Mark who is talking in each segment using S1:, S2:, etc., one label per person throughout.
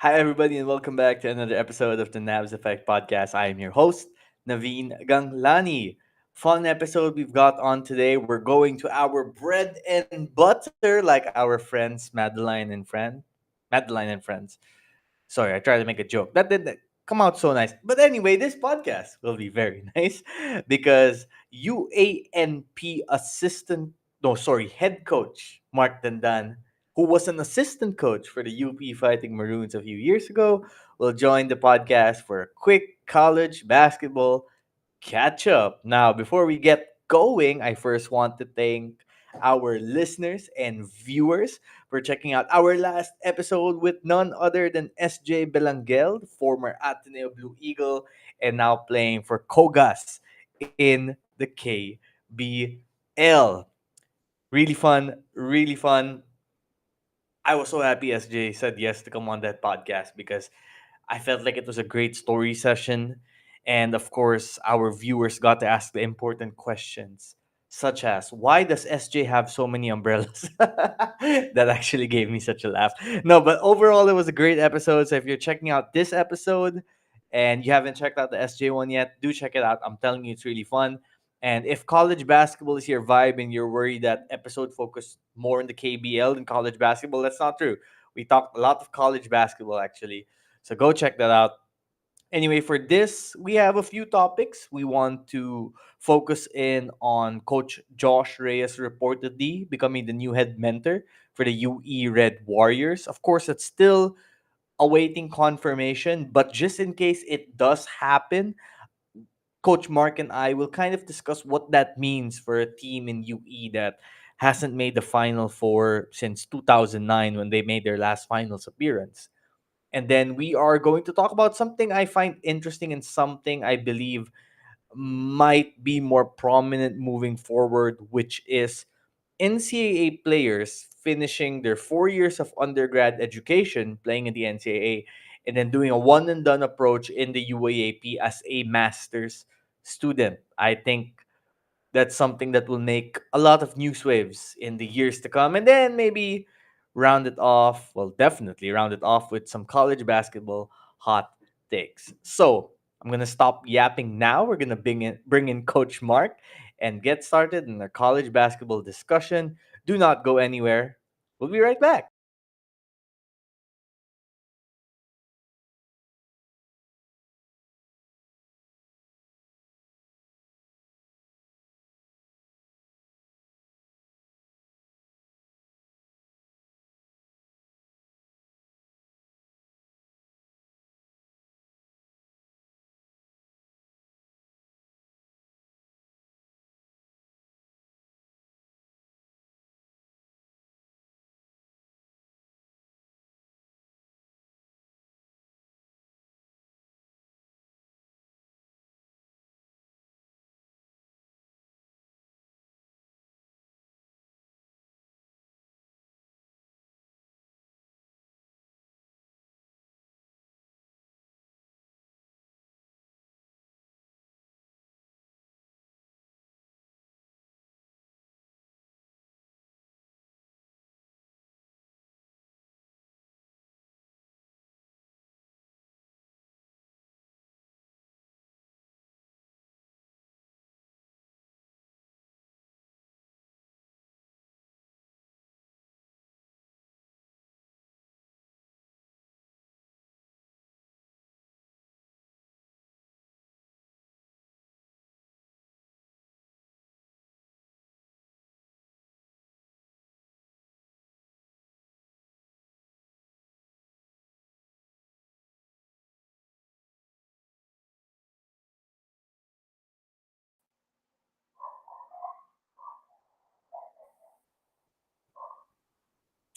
S1: Hi, everybody, and welcome back to another episode of the Nabs Effect podcast. I am your host, Naveen Ganglani. Fun episode we've got on today. We're going to our bread and butter, like our friends Madeline and friends. Sorry, I tried to make a joke. That didn't come out so nice. But anyway, this podcast will be very nice because UA&P head coach Mark Dandan, who was an assistant coach for the UP Fighting Maroons a few years ago, will join the podcast for a quick college basketball catch up. Now, before we get going, I first want to thank our listeners and viewers for checking out our last episode with none other than SJ Belangel, former Ateneo Blue Eagle, and now playing for Kogas in the KBL. Really fun, really fun. I was so happy SJ said yes to come on that podcast because I felt like it was a great story session. And of course, our viewers got to ask the important questions, such as why does SJ have so many umbrellas? That actually gave me such a laugh. No, but overall, it was a great episode. So if you're checking out this episode and you haven't checked out the SJ one yet, do check it out. I'm telling you, it's really fun. And if college basketball is your vibe and you're worried that episode focused more on the KBL than college basketball, that's not true. We talked a lot of college basketball actually. So go check that out. Anyway, for this, we have a few topics. We want to focus in on Coach Josh Reyes reportedly becoming the new head mentor for the UE Red Warriors. Of course, it's still awaiting confirmation, but just in case it does happen, Coach Mark and I will kind of discuss what that means for a team in UE that hasn't made the Final Four since 2009 when they made their last finals appearance. And then we are going to talk about something I find interesting and something I believe might be more prominent moving forward, which is NCAA players finishing their 4 years of undergrad education playing in the NCAA and then doing a one and done approach in the UAAP as a master's student. I think that's something that will make a lot of news waves in the years to come. And then maybe definitely round it off with some college basketball hot takes. So I'm going to stop yapping now. We're going to bring in Coach Mark and get started in our college basketball discussion. Do not go anywhere. We'll be right back.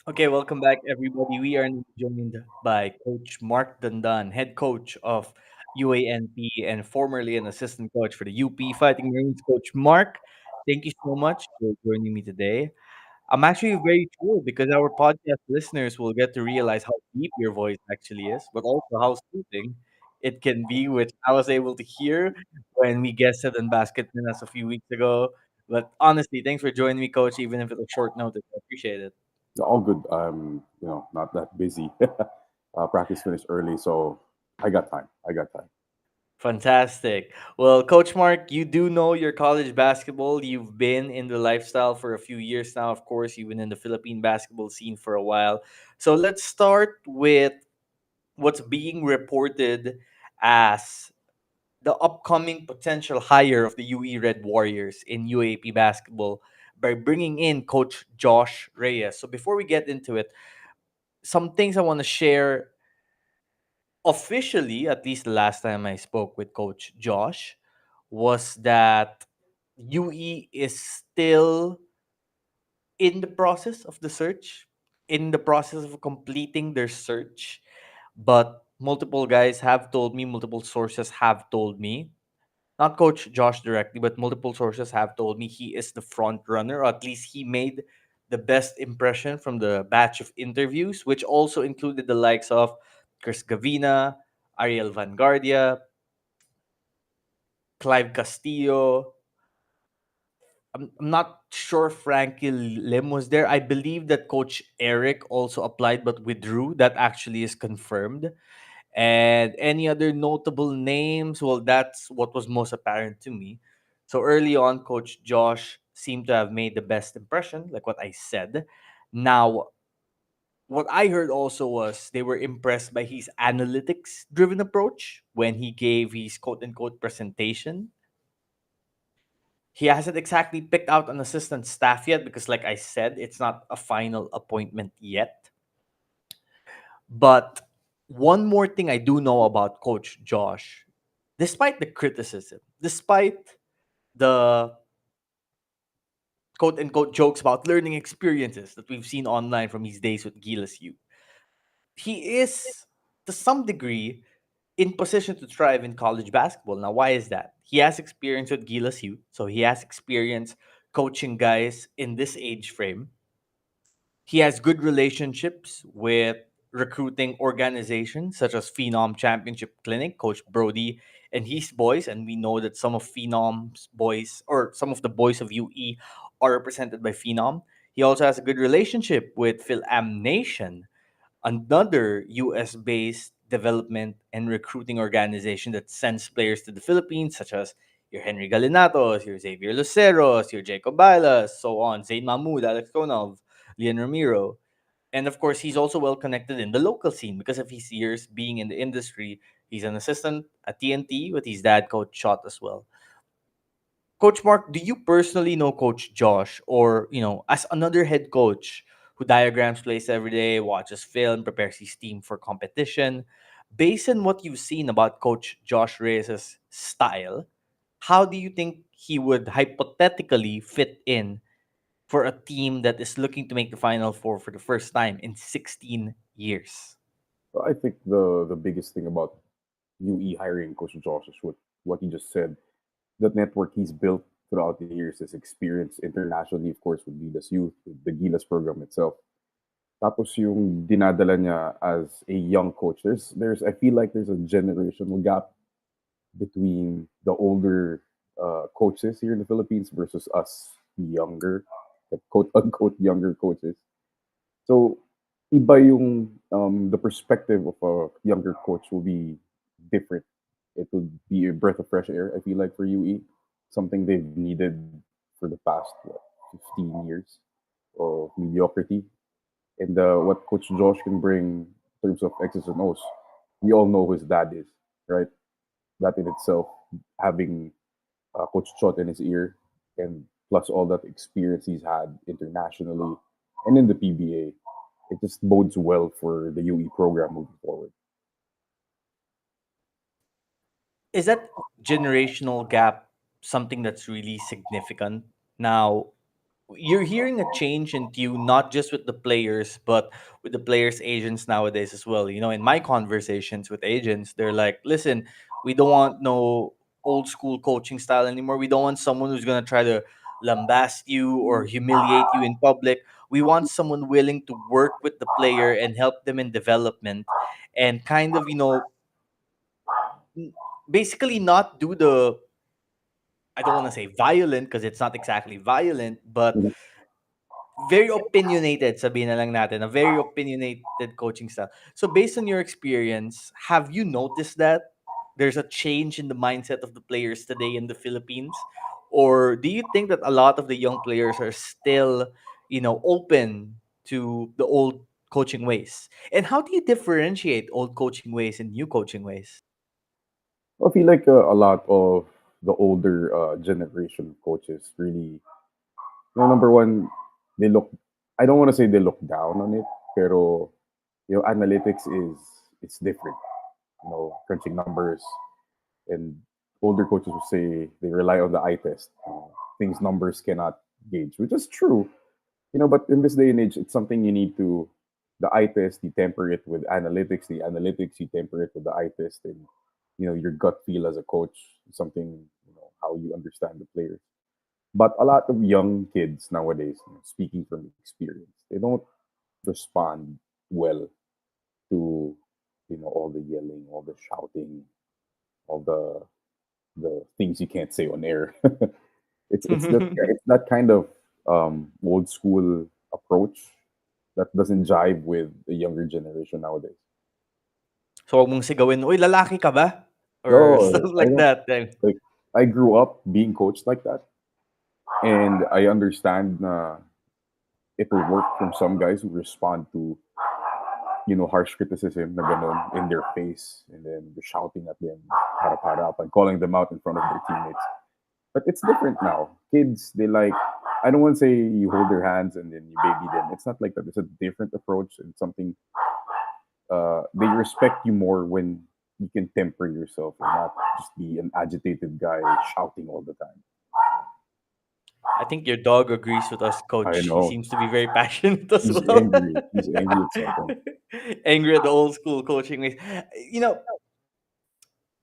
S1: Okay, welcome back, everybody. We are now joined by Coach Mark Dandan, head coach of UANP and formerly an assistant coach for the UP Fighting Maroons. Coach Mark, thank you so much for joining me today. I'm actually very thrilled because our podcast listeners will get to realize how deep your voice actually is, but also how soothing it can be, which I was able to hear when we guested on Basketman us a few weeks ago. But honestly, thanks for joining me, Coach, even if it's a short notice. I appreciate it.
S2: All good. Not that busy. Practice finished early, so I got time. I got time.
S1: Fantastic. Well, Coach Mark, you do know your college basketball. You've been in the lifestyle for a few years now. Of course, you've been in the Philippine basketball scene for a while. So let's start with what's being reported as the upcoming potential hire of the UE Red Warriors in UAP basketball by bringing in Coach Josh Reyes. So before we get into it, some things I want to share officially, at least the last time I spoke with Coach Josh, was that UE is still in the process of the search, in the process of completing their search. But multiple guys have told me, multiple sources have told me, not Coach Josh directly, but multiple sources have told me he is the front runner, or at least he made the best impression from the batch of interviews, which also included the likes of Chris Gavina, Ariel Vanguardia, Clive Castillo. I'm not sure Frankie Lim was there. I believe that Coach Eric also applied but withdrew. That actually is confirmed. And any other notable names? Well, that's what was most apparent to me. So early on, Coach Josh seemed to have made the best impression, like what I said. Now, what I heard also was they were impressed by his analytics driven approach when he gave his quote unquote presentation. He hasn't exactly picked out an assistant staff yet because, like I said, it's not a final appointment yet. But one more thing I do know about Coach Josh, despite the criticism, despite the quote unquote jokes about learning experiences that we've seen online from his days with Gilas U, he is to some degree in position to thrive in college basketball. Now, why is that? He has experience with Gilas U, so he has experience coaching guys in this age frame. He has good relationships with recruiting organizations such as Phenom Championship Clinic, Coach Brody and his boys. And we know that some of Phenom's boys, or some of the boys of UE, are represented by Phenom. He also has a good relationship with Phil Am Nation, another US based development and recruiting organization that sends players to the Philippines, such as your Henry Galinatos, your Xavier Luceros, your Jacob Balas, so on, Zayn Mahmoud, Alex Konov, Lian Ramiro. And of course, he's also well connected in the local scene because of his years being in the industry. He's an assistant at TNT with his dad, Coach Shot, as well. Coach Mark, do you personally know Coach Josh, or as another head coach who diagrams plays every day, watches film, prepares his team for competition? Based on what you've seen about Coach Josh Reyes' style, how do you think he would hypothetically fit in for a team that is looking to make the Final Four for the first time in 16 years?
S2: I think the biggest thing about UE hiring Coach Josh is what he just said. That network he's built throughout the years, his experience internationally, of course, with Gilas Youth, with the Gilas program itself. Tapos yung dinadala niya as a young coach. There's I feel like there's a generational gap between the older coaches here in the Philippines versus us younger, the quote unquote younger coaches. So iba yung the perspective of a younger coach will be different. It will be a breath of fresh air. I feel like for UE, something they've needed for the past 15 years of mediocrity. And what Coach Josh can bring in terms of X's and O's, we all know who his dad is, right? That in itself, having Coach Chot in his ear, and plus all that experience he's had internationally and in the PBA, it just bodes well for the UE program moving forward.
S1: Is that generational gap something that's really significant? Now, you're hearing a change in tune, not just with the players, but with the players' agents nowadays as well. In my conversations with agents, they're like, listen, we don't want no old school coaching style anymore. We don't want someone who's going to try to lambast you or humiliate you in public. We want someone willing to work with the player and help them in development and kind of, basically not do the, I don't want to say violent because it's not exactly violent, but
S2: Mhm.
S1: very opinionated, sabihin na lang natin, a very opinionated coaching style. So based on your experience, have you noticed that there's a change in the mindset of the players today in the Philippines? Or do you think that a lot of the young players are still, open to the old coaching ways? And how do you differentiate old coaching ways and new coaching ways?
S2: I feel like a lot of the older generation of coaches really, number one, they look. I don't want to say they look down on it, pero analytics is it's different. Crunching numbers, and older coaches will say they rely on the eye test, things numbers cannot gauge, which is true. But in this day and age, it's something you need to, the eye test, you temper it with analytics, the analytics, you temper it with the eye test, and your gut feel as a coach, something, how you understand the players. But a lot of young kids nowadays, speaking from experience, they don't respond well to all the yelling, all the shouting, all the things you can't say on air. It's that kind of old school approach that doesn't jive with the younger generation nowadays.
S1: So, wag mong sigawin, "Uy, lalaki ka ba?" Or
S2: No,
S1: stuff
S2: I
S1: like
S2: don't
S1: that.
S2: like. I grew up being coached like that, and I understand it will work from some guys who respond to harsh criticism na ganon in their face, and then you're shouting at them, para up, and calling them out in front of their teammates. But it's different now. Kids, they like. I don't want to say you hold their hands and then you baby them. It's not like that. It's a different approach and something. They respect you more when you can temper yourself and not just be an agitated guy shouting all the time.
S1: I think your dog agrees with us,
S2: I
S1: coach. He
S2: know.
S1: seems to be very passionate as
S2: He's
S1: well.
S2: angry. He's angry at something.
S1: Angry at the old school coaching ways. You know,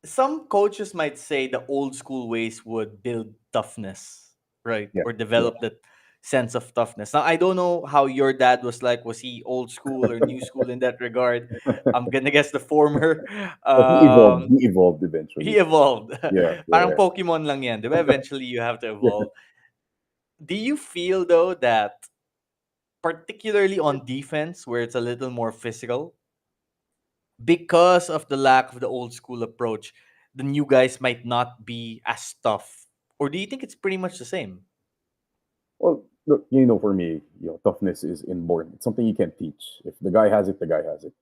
S1: some coaches might say the old school ways would build toughness, right?
S2: Yeah,
S1: Or
S2: yeah.
S1: develop that sense of toughness. Now, I don't know how your dad was like. Was he old school or new school in that regard? I'm gonna guess the former.
S2: But he evolved.
S1: Um,
S2: He evolved eventually.
S1: he evolved.
S2: Yeah, yeah,
S1: Parang
S2: yeah.
S1: Pokemon lang yan, di ba? Eventually, you have to
S2: Yeah.
S1: evolve. Do you feel though that particularly on defense where it's a little more physical because of the lack of the old school approach, the new guys might not be as tough? Or do you think it's pretty much the same?
S2: Well, look, for me, toughness is inborn. It's something you can't teach. If the guy has it, the guy has it.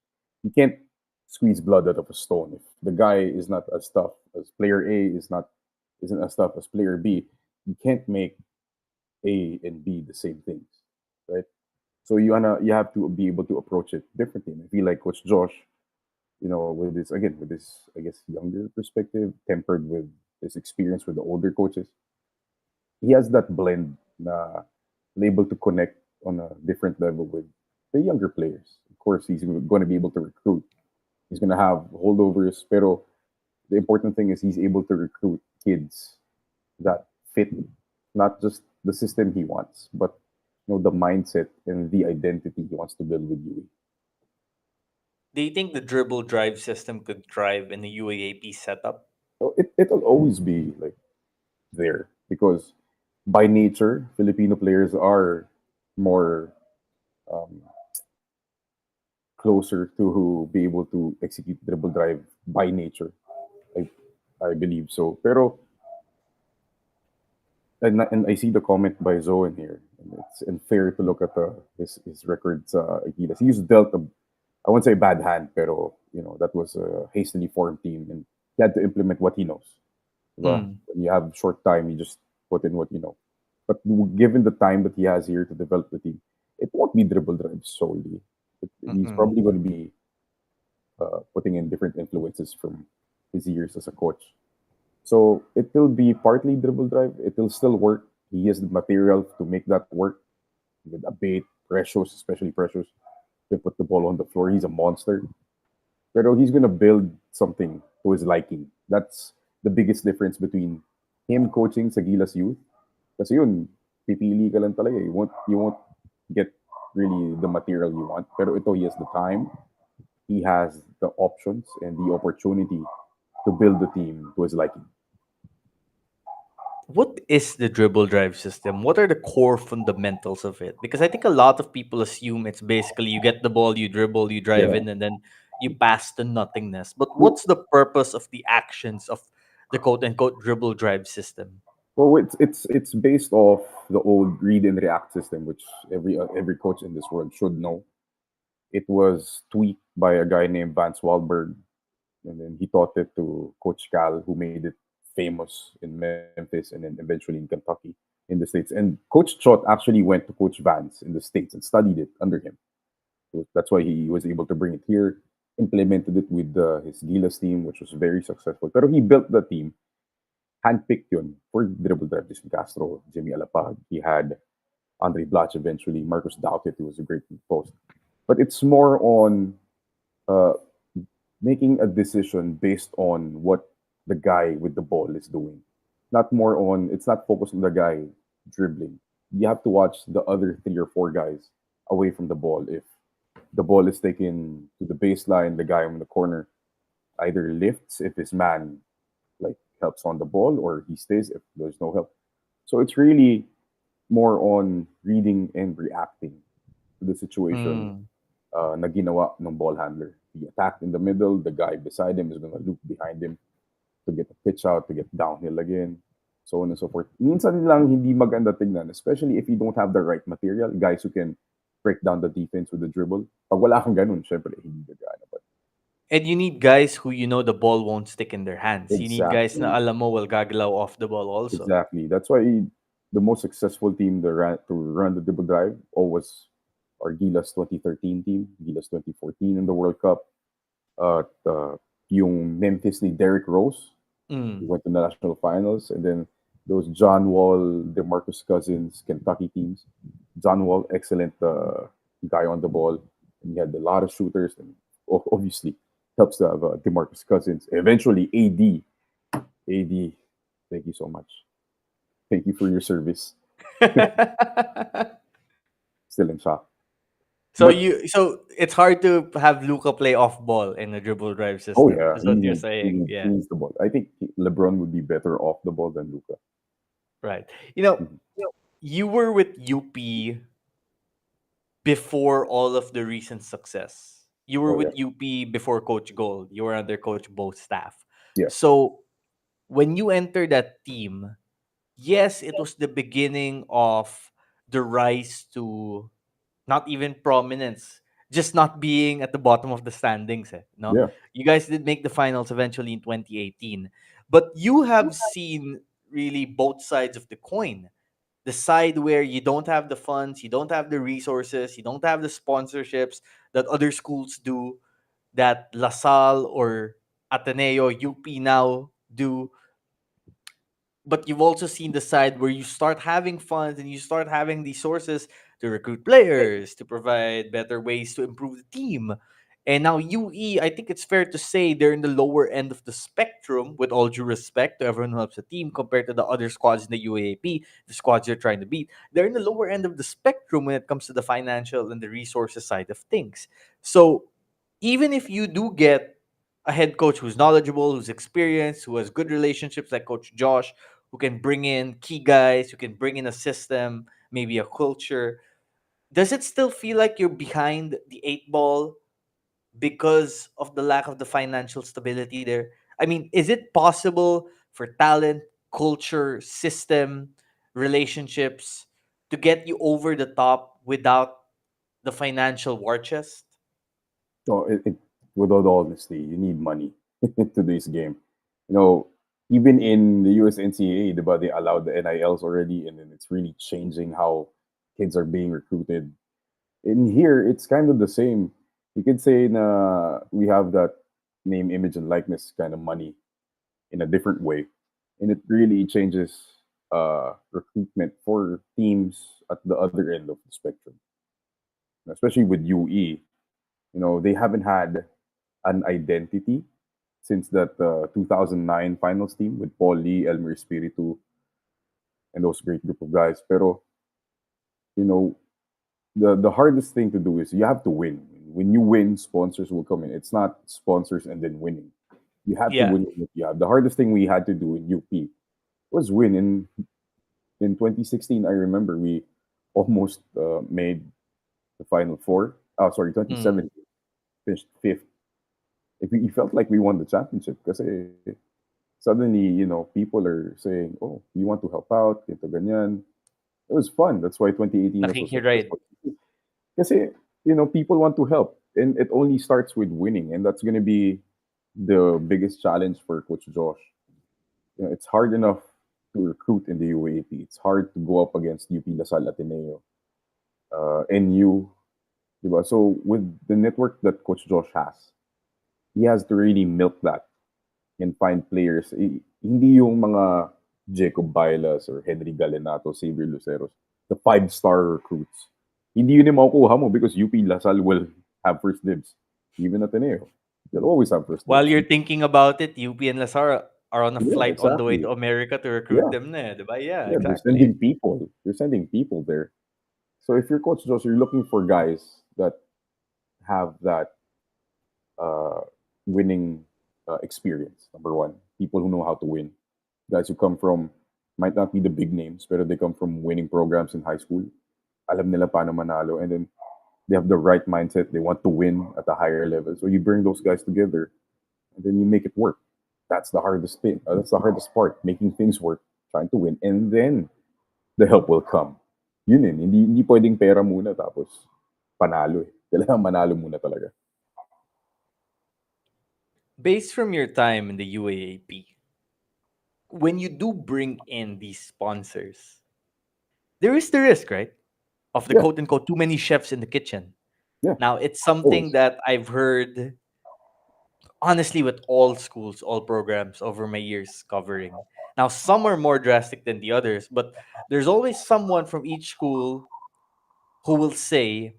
S2: You can't squeeze blood out of a stone. If the guy is not as tough as player A isn't as tough as player B, you can't make A and B the same things, right? So you have to be able to approach it differently. And I feel like Coach Josh, with this I guess younger perspective, tempered with his experience with the older coaches, he has that blend na able to connect on a different level with the younger players. Of course, he's going to be able to recruit. He's going to have holdovers, pero the important thing is he's able to recruit kids that fit not just the system he wants, but the mindset and the identity he wants to build with you.
S1: Do you think the dribble drive system could thrive in the UAAP setup?
S2: So it'll always be like there because by nature, Filipino players are more um, closer to who be able to execute dribble drive by nature. I I believe so. Pero and I see the comment by Zoe in here. And it's unfair to look at his records. He was dealt I won't say bad hand, pero that was a hastily formed team, and he had to implement what he knows. Diba?
S1: Mm.
S2: When you have short time, you just put in what you know. But given the time that he has here to develop the team, it won't be dribble drive solely. He's
S1: Mm-mm.
S2: probably going to be putting in different influences from his years as a coach. So it will be partly dribble drive. It will still work. He has the material to make that work with a bait, pressures, especially pressures. To put the ball on the floor. He's a monster. Pero he's gonna build something to his liking. That's the biggest difference between him coaching sa Gilas Youth. Kasi yun, pipili ka lang talaga. You won't get really the material you want. Pero ito, he has the time, he has the options and the opportunity to build the team to his liking.
S1: what is the dribble drive system? What are the core fundamentals of it? Because I think a lot of people assume it's basically you get the ball, you dribble, you drive
S2: Yeah.
S1: in, and then you pass to nothingness. But
S2: Well,
S1: what's the purpose of the actions of the quote unquote dribble drive system?
S2: it's based off the old read and react system, which every coach in this world should know. It was tweaked by a guy named Vance Wahlberg, and then he taught it to Coach Cal, who made it famous in Memphis and then eventually in Kentucky in the States. And Coach Chot actually went to Coach Vance in the States and studied it under him. So that's why he was able to bring it here, implemented it with his Gilas team, which was very successful. Pero he built the team, handpicked yun for dribble drive. Jason Castro, Jimmy Alapag. He had Andre Blatch eventually, Marcus Doutet, who was a great post. But it's more on uh, making a decision based on what the guy with the ball is doing. Not more on, it's not focused on the guy dribbling. You have to watch the other three or four guys away from the ball. If the ball is taken to the baseline, the guy on the corner either lifts if his man like helps on the ball or he stays if there's no help. So it's really more on reading and reacting to the situation
S1: Mm.
S2: na ginawa ng ball handler. He attacked in the middle, the guy beside him is going to loop behind him to get a pitch out, to get downhill again, so on and so forth. Minsan lang hindi maganda tingnan, especially if you don't have the right material, guys who can break down the defense with the dribble. Pag wala kang ganun, syempre, hindi gagana. But
S1: And you need guys who you know the ball won't stick in their hands. You need guys na
S2: exactly,
S1: alam mo will gagalaw off the ball also.
S2: exactly. That's why the most successful team to run the dribble drive always our Gilas 2013 team, Gilas 2014 in the World Cup, yung Memphis ni Derrick Rose. He
S1: Mm.
S2: went to the national finals, and then those John Wall, DeMarcus Cousins, Kentucky teams. John Wall, excellent guy on the ball, and he had a lot of shooters, and obviously helps to have DeMarcus Cousins. Eventually, AD, thank you so much. Thank you for your service. Still in shock, but
S1: So it's hard to have Luca play off ball in a dribble drive
S2: oh
S1: system.
S2: yeah,
S1: Is what you're saying.
S2: he
S1: Yeah.
S2: needs the ball. I think LeBron would be better off the ball than Luca.
S1: Right. You know,
S2: Mhm.
S1: you were with UP before all of the recent success. You were
S2: Oh yeah,
S1: with UP before Coach Gold. You were under Coach Bo's staff.
S2: yeah,
S1: So when you entered that team, yes, it was the beginning of the rise to not even prominence, just not being at the bottom of the standings. No,
S2: yeah.
S1: you guys did make the finals eventually in 2018, but you have seen really both sides of the coin. The side where you don't have the funds, you don't have the resources, you don't have the sponsorships that other schools do, that LaSalle or Ateneo, UP now do, but you've also seen the side where you start having funds and you start having these sources to recruit players, to provide better ways to improve the team. And now UE, I think it's fair to say they're in the lower end of the spectrum, with all due respect to everyone who helps the team compared to the other squads in the UAAP, the squads you're trying to beat. They're in the lower end of the spectrum when it comes to the financial and the resources side of things. So even if you do get a head coach who's knowledgeable, who's experienced, who has good relationships like Coach Josh, who can bring in key guys, who can bring in a system, maybe a culture. Does it still feel like you're behind the eight ball because of the lack of the financial stability there? I mean, is it possible for talent, culture, system, relationships to get you over the top without the financial war chest?
S2: So with all honesty, you need money in today's game. You know, even in the US NCAA, they allowed the NILs already, and then it's really changing how kids are being recruited. In here, it's kind of the same. You could say we have that name, image, and likeness kind of money in a different way, and it really changes recruitment for teams at the other end of the spectrum, especially with UE. You know, they haven't had an identity since that 2009 finals team with Paul Lee, Elmer Espiritu, and those great group of guys. Pero, you know, the hardest thing to do is you have to win. When you win, sponsors will come in. It's not sponsors and then winning. You have to
S1: Yeah.
S2: win what you have. The hardest thing we had to do in UP was win. In 2016, I remember we almost made the final four. Oh, sorry,
S1: Mm.
S2: 2017 finished fifth. It felt like we won the championship because suddenly, people are saying, "Oh, you want to help out?" Ito ganyan. It was fun. That's why 2018 was so
S1: Nakikiride.
S2: successful. Because people want to help, and it only starts with winning, and that's gonna be the biggest challenge for Coach Josh. It's hard enough to recruit in the UAAP. It's hard to go up against UP Lasal Ateneo, NU, diba? So with the network that Coach Josh has, he has to really milk that and find players. Hindi yung mga Jacob Bailas or Henry Galenato, Xavier Luceros, the five-star recruits. Hindi yun yung makukuha mo because UP Lasal will have first dibs. Even Ateneo. They'll always have first
S1: While
S2: dibs.
S1: you're thinking about it, UP and Lasar are on a
S2: Yeah,
S1: flight on the way
S2: exactly.
S1: to America to recruit
S2: Yeah,
S1: them na, eh, 'di ba? Yeah,
S2: yeah. They're
S1: exactly.
S2: sending people. They're sending people there. So if you're Coach Josh, you're looking for guys that have that uh, winning experience. Number one, people who know how to win. Guys who come from might not be the big names, but they come from winning programs in high school. Alam nila paano manalo, and then they have the right mindset. They want to win at a higher level. So you bring those guys together, and then you make it work. That's the hardest thing. That's the hardest part, making things work, trying to win, and then the help will come. Yun yun. Hindi pwedeng pera muna tapos panalo eh. Kailangan manalo muna talaga.
S1: Based from your time in the UAAP, when you do bring in these sponsors, there is the risk, right? Of the
S2: Yeah,
S1: quote unquote too many chefs in the kitchen.
S2: yeah,
S1: Now, it's something
S2: always.
S1: that I've heard honestly with all schools, all programs over my years covering. Now, some are more drastic than the others, but there's always someone from each school who will say,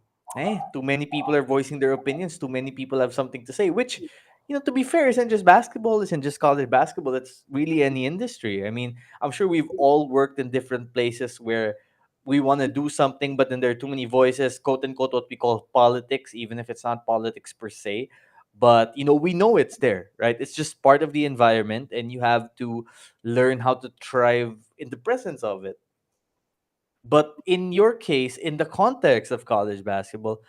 S1: too many people are voicing their opinions, too many people have something to say, which, to be fair, isn't just basketball, isn't just college basketball, it's really any industry. I mean, I'm sure we've all worked in different places where we want to do something, but then there are too many voices, quote unquote, what we call politics, even if it's not politics per se. But we know it's there, right? It's just part of the environment, and you have to learn how to thrive in the presence of it. But in your case, in the context of college basketball,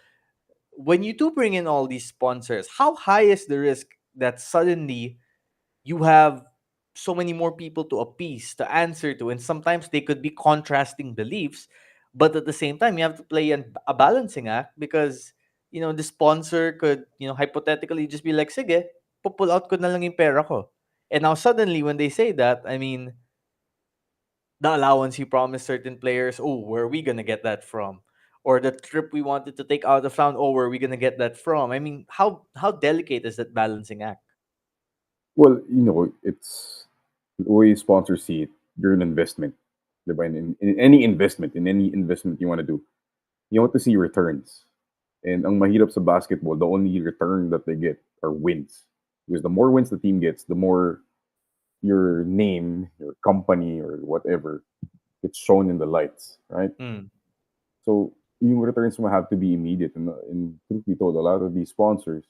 S1: when you do bring in all these sponsors, how high is the risk that suddenly you have so many more people to appease, to answer to, and sometimes they could be contrasting beliefs, but at the same time, you have to play a balancing act because, the sponsor could, hypothetically just be like, sige, pull out ko na lang yung pera ko. And now suddenly when they say that, I mean, the allowance you promised certain players, oh, where are we gonna get that from? Or the trip we wanted to take out of town, oh, where are we gonna get that from? I mean, how delicate is that balancing act?
S2: Well, it's the way sponsors see it. You're an investment. Diba? In any investment you want to do, you want to see returns. And ang mahirap sa basketball, the only return that they get are wins. Because the more wins the team gets, the more your name, your company, or whatever gets shown in the lights, right?
S1: Mm,
S2: So yung returns mo have to be immediate. And in truth be told, a lot of these sponsors,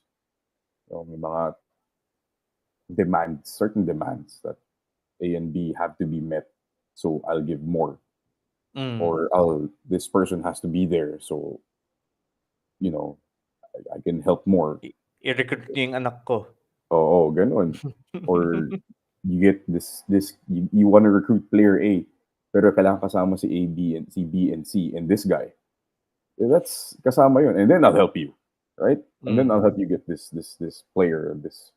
S2: may mga demands, certain demands that A and B have to be met. So I'll give more,
S1: mm.
S2: or this person has to be there. So you know I can help more.
S1: I-recruit niyo yung anak ko.
S2: Oh, ganun. Or you get you want to recruit player A, pero kailangan kasama si A, B, and C, B, and C, and this guy. That's kasama yun. And then I'll help you, right? And then
S1: Mm,
S2: I'll help you get this player, this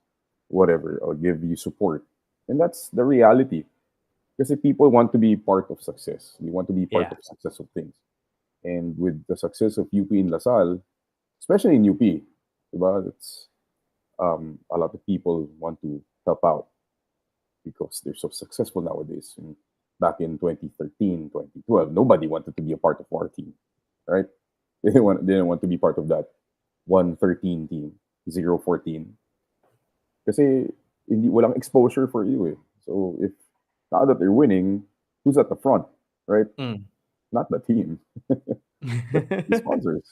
S2: whatever. I'll give you support. And that's the reality. Because people want to be part of success. They want to be part
S1: yeah.
S2: of success of things. And with the success of UP in LaSalle, especially in UP, diba, it's, a lot of people want to help out because they're so successful nowadays. And back in 2013, 2012, nobody wanted to be a part of our team, right? They didn't want to be part of that 113 team, 014. Kasi walang exposure for you eh. So if now that they're winning, who's at the front, right?
S1: Mm.
S2: Not the team, but the sponsors,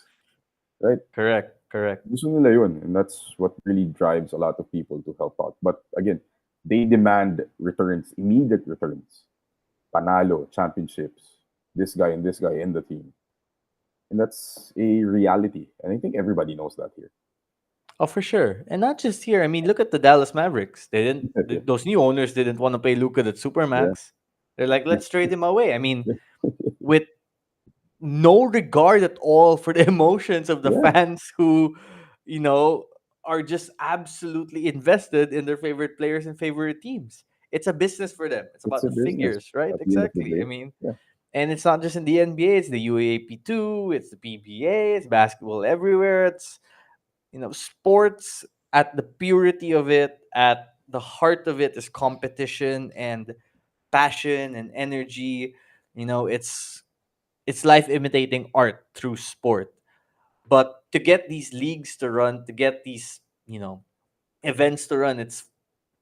S2: right?
S1: Correct, correct.
S2: Gusto nila yun, and that's what really drives a lot of people to help out. But again, they demand returns, immediate returns. Panalo, championships, this guy in the team. And that's a reality. And I think everybody knows that here.
S1: Oh, for sure. And not just here. I mean, look at the Dallas Mavericks. They didn't.
S2: Yeah,
S1: Those new owners didn't want to pay Luca at
S2: yeah,
S1: supermax. They're like, let's trade him away. I mean, with no regard at all for the emotions of the
S2: yeah.
S1: fans who, you know, are just absolutely invested in their favorite players and favorite teams. It's a business for them. It's
S2: It's
S1: about
S2: a
S1: the
S2: business
S1: figures, right?
S2: at the end of the
S1: Exactly. I
S2: day.
S1: mean,
S2: Yeah.
S1: and it's not just in the NBA, it's the UAAP too, it's the PBA, it's basketball everywhere. It's, sports at the purity of it, at the heart of it is competition and passion and energy. It's life imitating art through sport. But to get these leagues to run, to get these, events to run, it's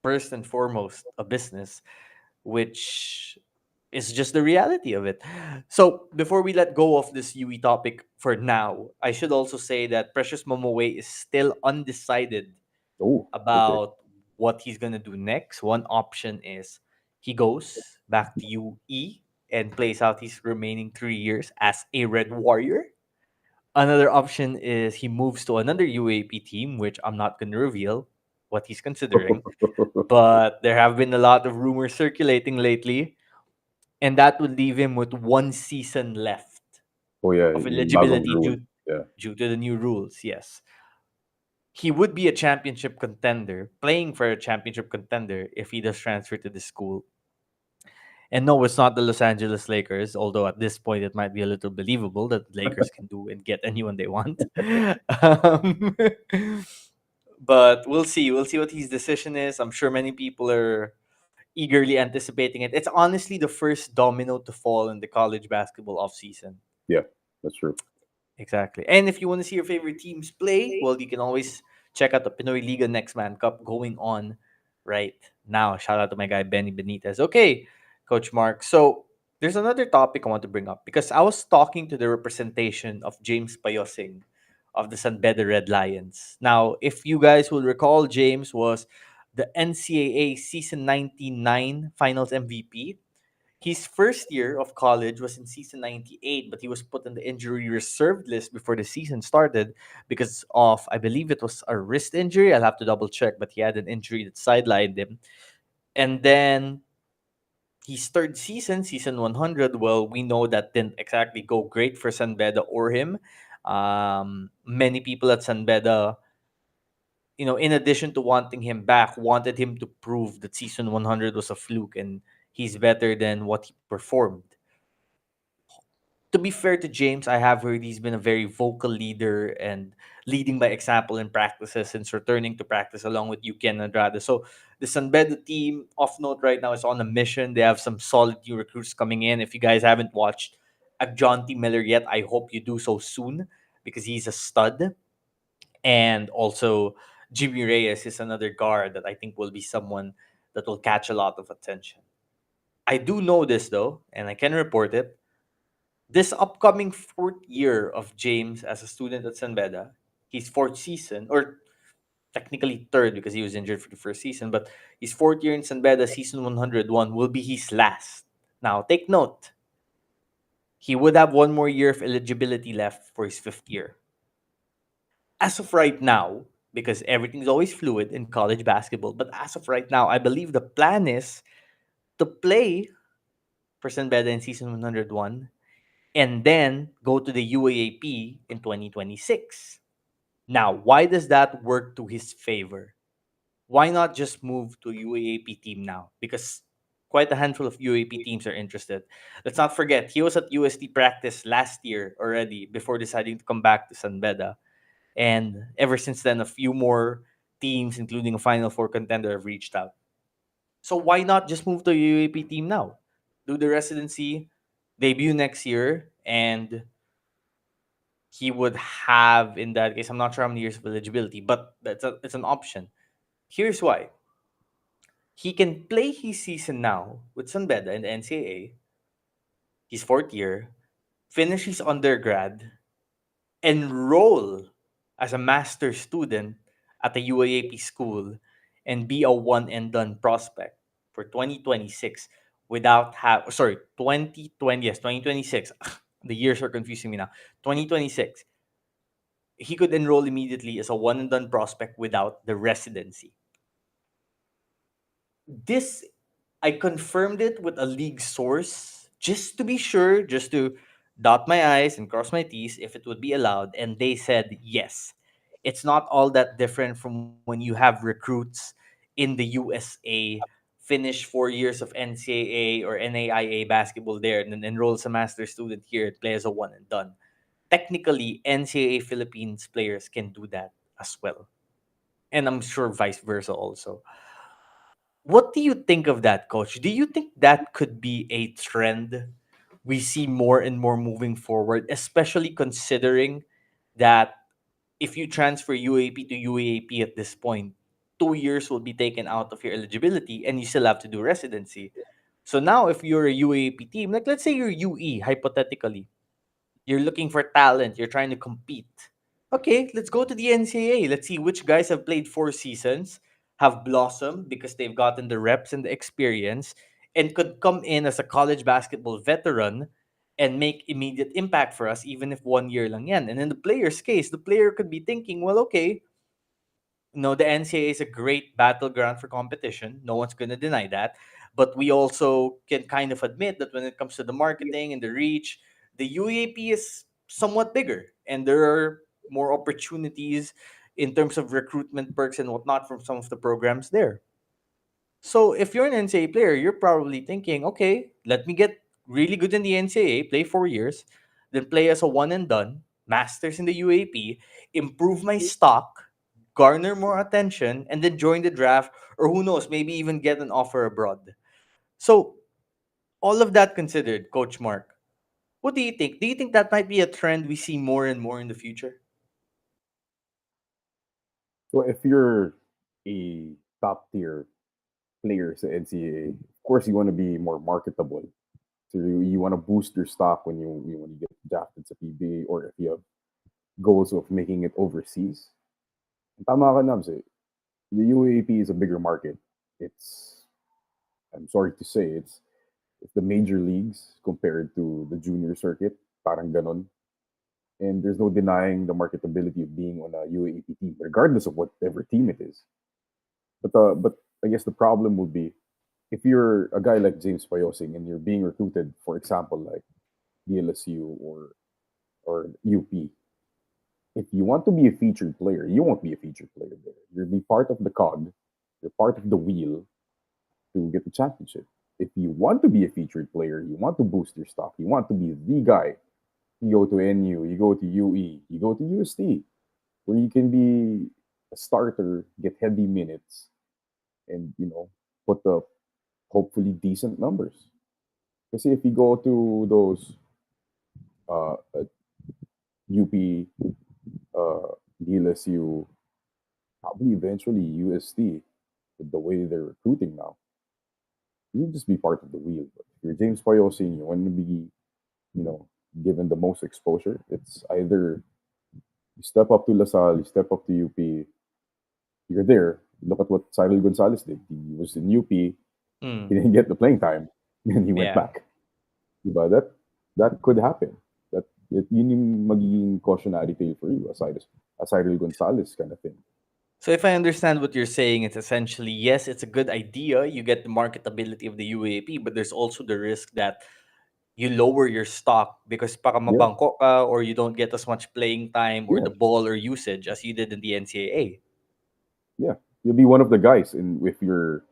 S1: first and foremost a business, which is just the reality of it. So before we let go of this UE topic for now, I should also say that Precious Momoe is still undecided
S2: Oh, okay.
S1: about what he's gonna do next. One option is he goes back to UE and plays out his remaining 3 years as a Red Warrior. Another option is he moves to another UAP team, which I'm not gonna reveal what he's considering. But there have been a lot of rumors circulating lately, and that would leave him with 1 season left
S2: Oh yeah,
S1: of
S2: yung bagong
S1: eligibility
S2: rule.
S1: due
S2: Yeah.
S1: due to the new rules. Yes, he would be a championship contender, playing for a championship contender if he does transfer to the school. And no, it's not the Los Angeles Lakers, although at this point it might be a little believable that the Lakers can do and get anyone they want. um, but we'll see. We'll see what his decision is. I'm sure many people are eagerly anticipating it. It's honestly the first domino to fall in the college basketball offseason.
S2: Yeah, that's true.
S1: Exactly. And if you want to see your favorite teams play, well, you can always check out the Pinoy Liga Next Man Cup going on right now. Shout out to my guy Benny Benitez. Okay, Coach Mark. So there's another topic I want to bring up because I was talking to the representation of James Payosing of the San Beda Red Lions. Now, if you guys will recall, James was the NCAA Season 99 Finals MVP. His first year of college was in season 98, but he was put on the injury reserved list before the season started because of, I believe it was a wrist injury. I'll have to double check, but he had an injury that sidelined him. And then his third season, season 100, well, we know that didn't exactly go great for San Beda or him. Many people at San Beda, in addition to wanting him back, wanted him to prove that season 100 was a fluke and he's better than what he performed. To be fair to James, I have heard he's been a very vocal leader and leading by example in practices since returning to practice along with Yuki and Andrade. So the San Beda team, off note right now, is on a mission. They have some solid new recruits coming in. If you guys haven't watched John T. Miller yet, I hope you do so soon because he's a stud. And also Jimmy Reyes is another guard that I think will be someone that will catch a lot of attention. I do know this though, and I can report it. This upcoming fourth year of James as a student at San Beda, his fourth season, or technically third because he was injured for the first season, but his fourth year in San Beda, season 101, will be his last. Now, take note, he would have one more year of eligibility left for his fifth year. As of right now, because everything is always fluid in college basketball, but as of right now, I believe the plan is to play for San Beda in season 101 and then go to the UAAP in 2026. Now, why does that work to his favor? Why not just move to UAAP team now? Because quite a handful of UAP teams are interested. Let's not forget, he was at UST practice last year already before deciding to come back to San Beda. And ever since then, a few more teams, including a Final Four contender, have reached out. So why not just move to a UAP team now? Do the residency, debut next year, and he would have in that case. I'm not sure how many years of eligibility, but it's an option. Here's why: he can play his season now with San Beda in the NCAA, his fourth year, finish his undergrad, enroll as a master's student at a UAAP school, and be a one and done prospect for 2026 without have sorry 2020 yes 2026 the years are confusing me now 2026 he could enroll immediately as a one and done prospect without the residency. This I confirmed it with a league source just to be sure, just to dot my I's and cross my T's if it would be allowed. And they said yes. It's not all that different from when you have recruits in the USA finish 4 years of NCAA or NAIA basketball there and then enroll as a master student here and play as a one and done. Technically, NCAA Philippines players can do that as well. And I'm sure vice versa also. What do you think of that, coach? Do you think that could be a trend we see more and more moving forward, especially considering that if you transfer UAP to UAAP at this point, 2 years will be taken out of your eligibility and you still have to do residency. So now, if you're a UAP team, like let's say you're UE, hypothetically, you're looking for talent, you're trying to compete. Okay, let's go to the NCAA. Let's see which guys have played 4 seasons, have blossomed because they've gotten the reps and the experience, and could come in as a college basketball veteran and make immediate impact for us, even if 1 year lang yan. And in the player's case, the player could be thinking, well, okay, no, the NCAA is a great battleground for competition. No one's going to deny that. But we also can kind of admit that when it comes to the marketing and the reach, the UAP is somewhat bigger and there are more opportunities in terms of recruitment perks and whatnot from some of the programs there. So if you're an NCAA player, you're probably thinking, okay, let me get really good in the NCAA, play 4 years, then play as a one and done, masters in the UAP, improve my stock, garner more attention, and then join the draft, or who knows, maybe even get an offer abroad. So all of that considered, Coach Mark, what do you think? Do you think that might be a trend we see more and more in the future?
S2: So if you're a top tier player sa NCAA, of course you want to be more marketable. So you want to boost your stock when you get drafted sa PBA, or if you have goals of making it overseas. Tama ka, Nabs, eh. The UAP is a bigger market. It's I'm sorry to say it's the major leagues compared to the junior circuit. Parang ganon. And there's no denying the marketability of being on a UAAP team, regardless of whatever team it is. But I guess the problem would be if you're a guy like James Payosing and you're being recruited, for example, like DLSU or UP. If you want to be a featured player, you won't be a featured player there. You'll be part of the cog, you're part of the wheel to get the championship. If you want to be a featured player, you want to boost your stock, you want to be the guy, you go to NU, you go to UE, you go to UST, where you can be a starter, get heavy minutes, and put up hopefully decent numbers. Because if you go to those UP, DLSU, probably eventually UST, with the way they're recruiting now, you just be part of the wheel. But if you're James Payosi and you want to be, you know, given the most exposure, it's either you step up to LaSalle, you step up to UP, you're there. Look at what Cyril Gonzalez did. He was in UP, he
S1: Mm,
S2: didn't get the playing time, and he went
S1: yeah.
S2: back. Diba? That could happen. That yun yung magiging cautionary tale for you, aside a Cyril Gonzalez kind of thing.
S1: So if I understand what you're saying, it's essentially yes, it's a good idea. You get the marketability of the UAP, but there's also the risk that you lower your stock because para
S2: Yeah,
S1: mabangko ka or you don't get as much playing time or
S2: yeah,
S1: the ball or usage as you did in the NCAA.
S2: yeah. You'll be one of the guys, and if you're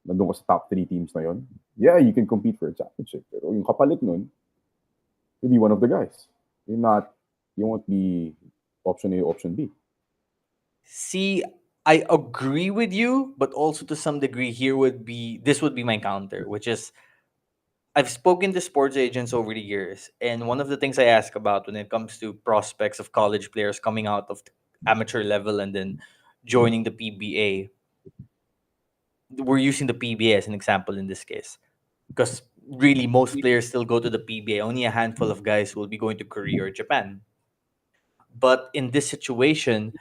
S2: nandun ka sa top three teams na yon, yeah, you can compete for a championship. Pero yung kapalit nun, you'll be one of the guys. You're not, you won't be option A, option B.
S1: See, I agree with you, but also to some degree here would be this would be my counter, which is I've spoken to sports agents over the years, and one of the things I ask about when it comes to prospects of college players coming out of the amateur level and then joining the PBA, we're using the PBA as an example in this case, because really most players still go to the PBA. Only a handful of guys will be going to Korea or Japan. But in this situation,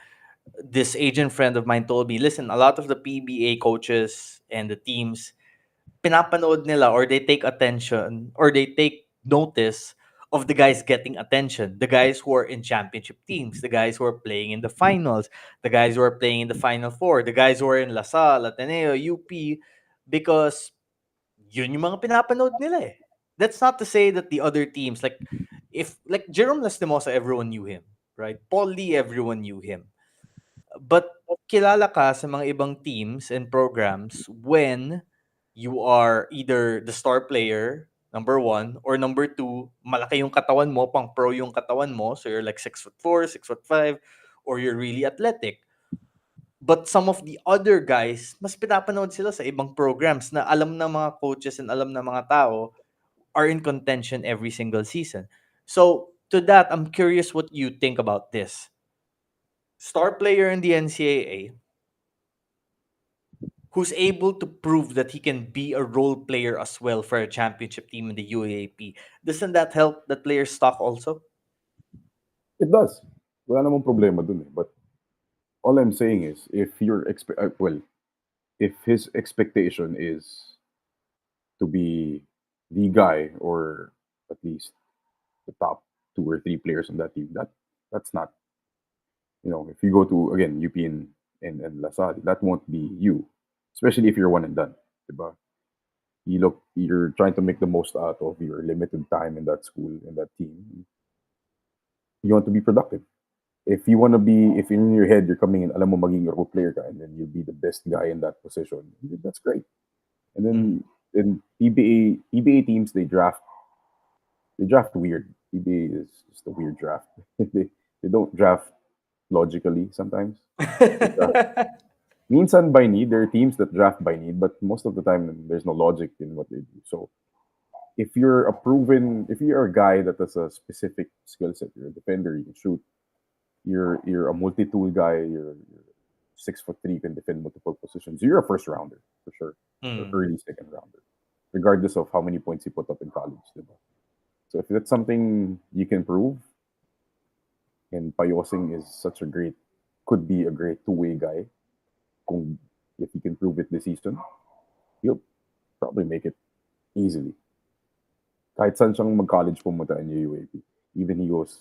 S1: this agent friend of mine told me, listen, a lot of the PBA coaches and the teams pinapanood nila or they take attention or they take notice of the guys getting attention, the guys who are in championship teams, the guys who are playing in the finals, the guys who are playing in the final four, the guys who are in LaSalle, Ateneo, UP, because yun yung mga pinapanood nila eh. That's not to say that the other teams, like, if, like, Jerome Lastimosa, everyone knew him, right? Paul Lee, everyone knew him. But kilala ka sa mga ibang teams and programs when you are either the star player, number one, or number two, malaki yung katawan mo, pang pro yung katawan mo, so you're like 6'4", 6'5", or you're really athletic. But some of the other guys, mas pinapanood sila sa ibang programs na alam ng mga coaches and alam ng mga tao are in contention every single season. So, to that, I'm curious what you think about this. Star player in the NCAA who's able to prove that he can be a role player as well for a championship team in the UAAP. Doesn't that help the player's stock also?
S2: It does. Wala namang problema dun eh. But all I'm saying is, if well, if his expectation is to be the guy or at least the top two or three players on that team, that's not, if you go to again UP and Lasal, that won't be you, especially if you're one and done. Diba? You're trying to make the most out of your limited time in that school, in that team. You want to be productive. If in your head you're coming in, alam mo maging role player ka, and then you'll be the best guy in that position, that's great. And then
S1: Mm.
S2: in PBA teams, they draft weird. PBA is just a weird draft. They don't draft logically sometimes. They draft minsan by need. There are teams that draft by need, but most of the time there's no logic in what they do. So if you're a guy that has a specific skill set, you're a defender, you can shoot, you're a multi-tool guy, you're 6'3", you can defend multiple positions. You're a first rounder for sure, or
S1: Mm.
S2: early second rounder, regardless of how many points you put up in college. Diba? So if that's something you can prove, and Payosing is could be a great two-way guy. Kung, if he can prove it this season, he'll probably make it easily. Kahit saan siyang mag-college pumunta in UAP, even he goes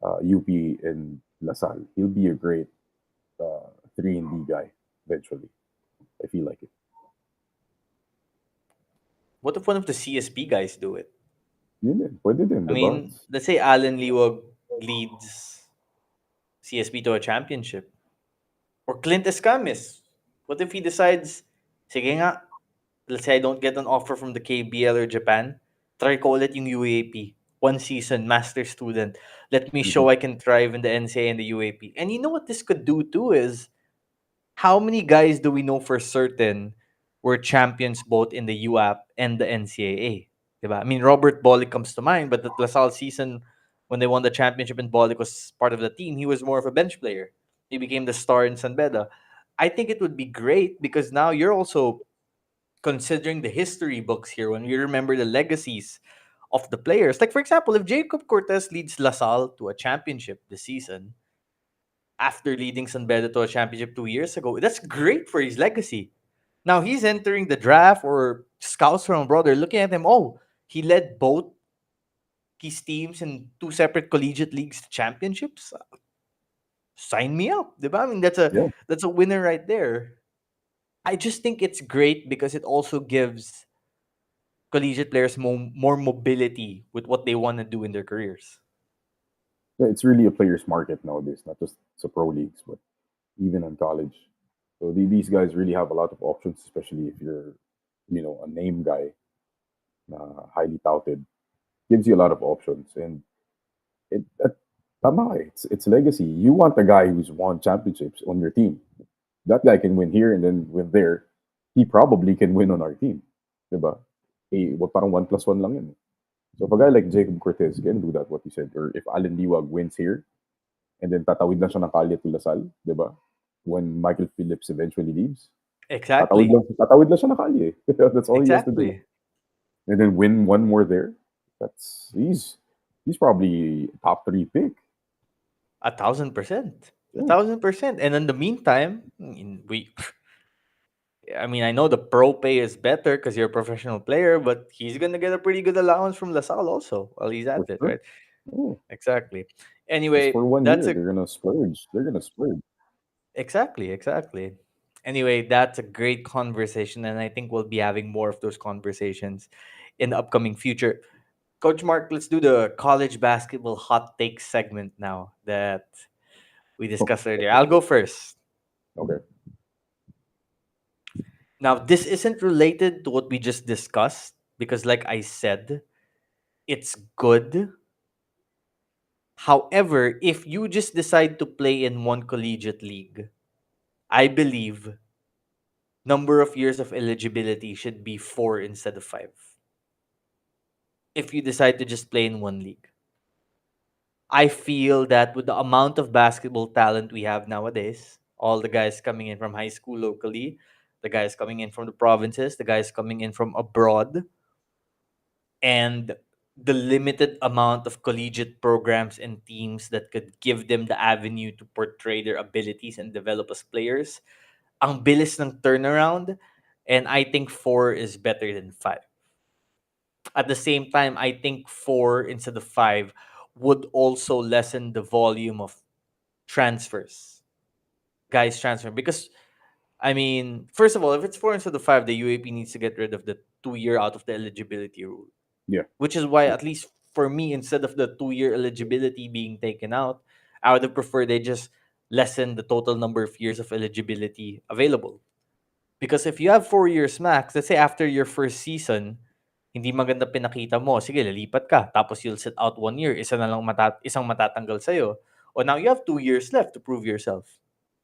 S2: UP and LaSalle, he'll be a great 3 and D guy eventually. I feel like it.
S1: What if one of the CSP guys do it?
S2: Yun din. Pwede din,
S1: I
S2: diba?
S1: mean, let's say Alan Liwag leads CSP to a championship. Or Clint Escamis. What if he decides, sige nga, let's say I don't get an offer from the KBL or Japan, try ko ulit yung UAP. One season, master student. Let me show
S2: Mhm.
S1: I can thrive in the NCAA and the UAP. And you know what this could do too is, how many guys do we know for certain were champions both in the UAP and the NCAA? Diba? I mean, Robert Bolick comes to mind, but the LaSalle season, when they won the championship and Bolick was part of the team, he was more of a bench player. He became the star in San Beda. I think it would be great because now you're also considering the history books here when we remember the legacies of the players. Like, for example, if Jacob Cortez leads LaSalle to a championship this season, after leading San Beda to a championship 2 years ago, that's great for his legacy. Now he's entering the draft or scouts from abroad. They're looking at him. Oh, he led both his teams in two separate collegiate leagues to championships. Sign me up, diba? I mean,
S2: Yeah.
S1: that's a winner right there. I just think it's great because it also gives collegiate players more mobility with what they want to do in their careers.
S2: Yeah, it's really a player's market nowadays, not just the pro leagues, but even in college. So these guys really have a lot of options, especially if you're, a name guy, highly touted. Gives you a lot of options, and tama ka it's legacy. You want a guy who's won championships on your team. That guy can win here and then win there. He probably can win on our team, diba? Parang 1+1 lang yun. So if a guy like Jacob Cortez can do that, what you said, or if Alan Liwag wins here, and then tatawid lang siya ng kalye to Lasal, diba? When Michael Phillips eventually leaves,
S1: Exactly.
S2: tatawid lang siya ng kalye. That's all he has to do.
S1: Exactly.
S2: And then win one more there. He's probably top 3 pick.
S1: 1,000%. A
S2: Yeah.
S1: thousand percent. And in the meantime, we I mean, I know the pro pay is better because you're a professional player, but he's gonna get a pretty good allowance from LaSalle also while he's
S2: For
S1: at it,
S2: sure.
S1: right?
S2: Oh,
S1: Exactly.
S2: just
S1: Anyway,
S2: for one
S1: that's
S2: year,
S1: a
S2: they're gonna splurge. They're gonna splurge.
S1: exactly. Anyway, that's a great conversation, and I think we'll be having more of those conversations in the upcoming future. Coach Mark, let's do the college basketball hot take segment now that we discussed earlier. I'll go first.
S2: Okay.
S1: Now, this isn't related to what we just discussed because, like I said, it's good. However, if you just decide to play in one collegiate league, I believe number of years of eligibility should be 4 instead of 5. If you decide to just play in one league, I feel that with the amount of basketball talent we have nowadays, all the guys coming in from high school locally, the guys coming in from the provinces, the guys coming in from abroad, and the limited amount of collegiate programs and teams that could give them the avenue to portray their abilities and develop as players, ang bilis ng turnaround, and I think 4 is better than 5. At the same time, I think 4 instead of 5 would also lessen the volume of transfers. Guys transfer because I mean, first of all, if it's 4 instead of 5, the UAP needs to get rid of the 2-year out of the eligibility rule.
S2: Yeah.
S1: Which is why, at least for me, instead of the 2-year eligibility being taken out, I would have preferred they just lessen the total number of years of eligibility available. Because if you have 4 years max, let's say after your first season, hindi maganda pinakita mo, sige, lilipat ka. Tapos you'll sit out 1 year, isang matatanggal sa'yo. O now you have 2 years left to prove yourself.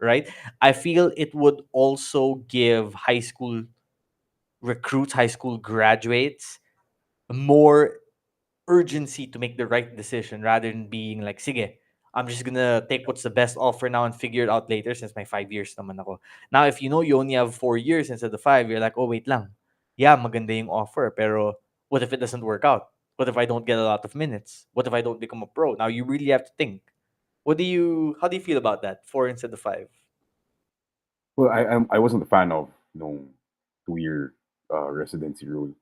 S1: Right? I feel it would also give high school recruits, high school graduates, more urgency to make the right decision rather than being like, sige, I'm just gonna take what's the best offer now and figure it out later since my 5 years naman ako. Now, if you know you only have 4 years instead of 5, you're like, oh, wait lang. Yeah, maganda yung offer, pero what if it doesn't work out? What if I don't get a lot of minutes? What if I don't become a pro? Now, you really have to think. How do you feel about that? 4 instead of 5?
S2: Well, I wasn't a fan of no 2 year residency rule.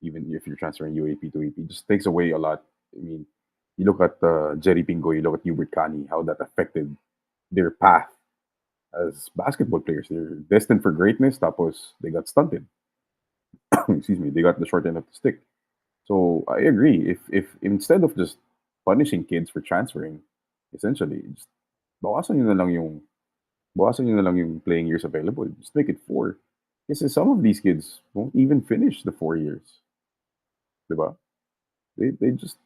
S2: Even if you're transferring UAP to AP, just takes away a lot. I mean, you look at Jerry Pingo, you look at Hubert Kani, how that affected their path as basketball players. They're destined for greatness, tapos they got stunted. Excuse me, they got the short end of the stick. So I agree. If instead of just punishing kids for transferring, essentially, just bawasan nyo na lang yung playing years available. Just make it 4. Because some of these kids won't even finish the 4 years. Diba? They just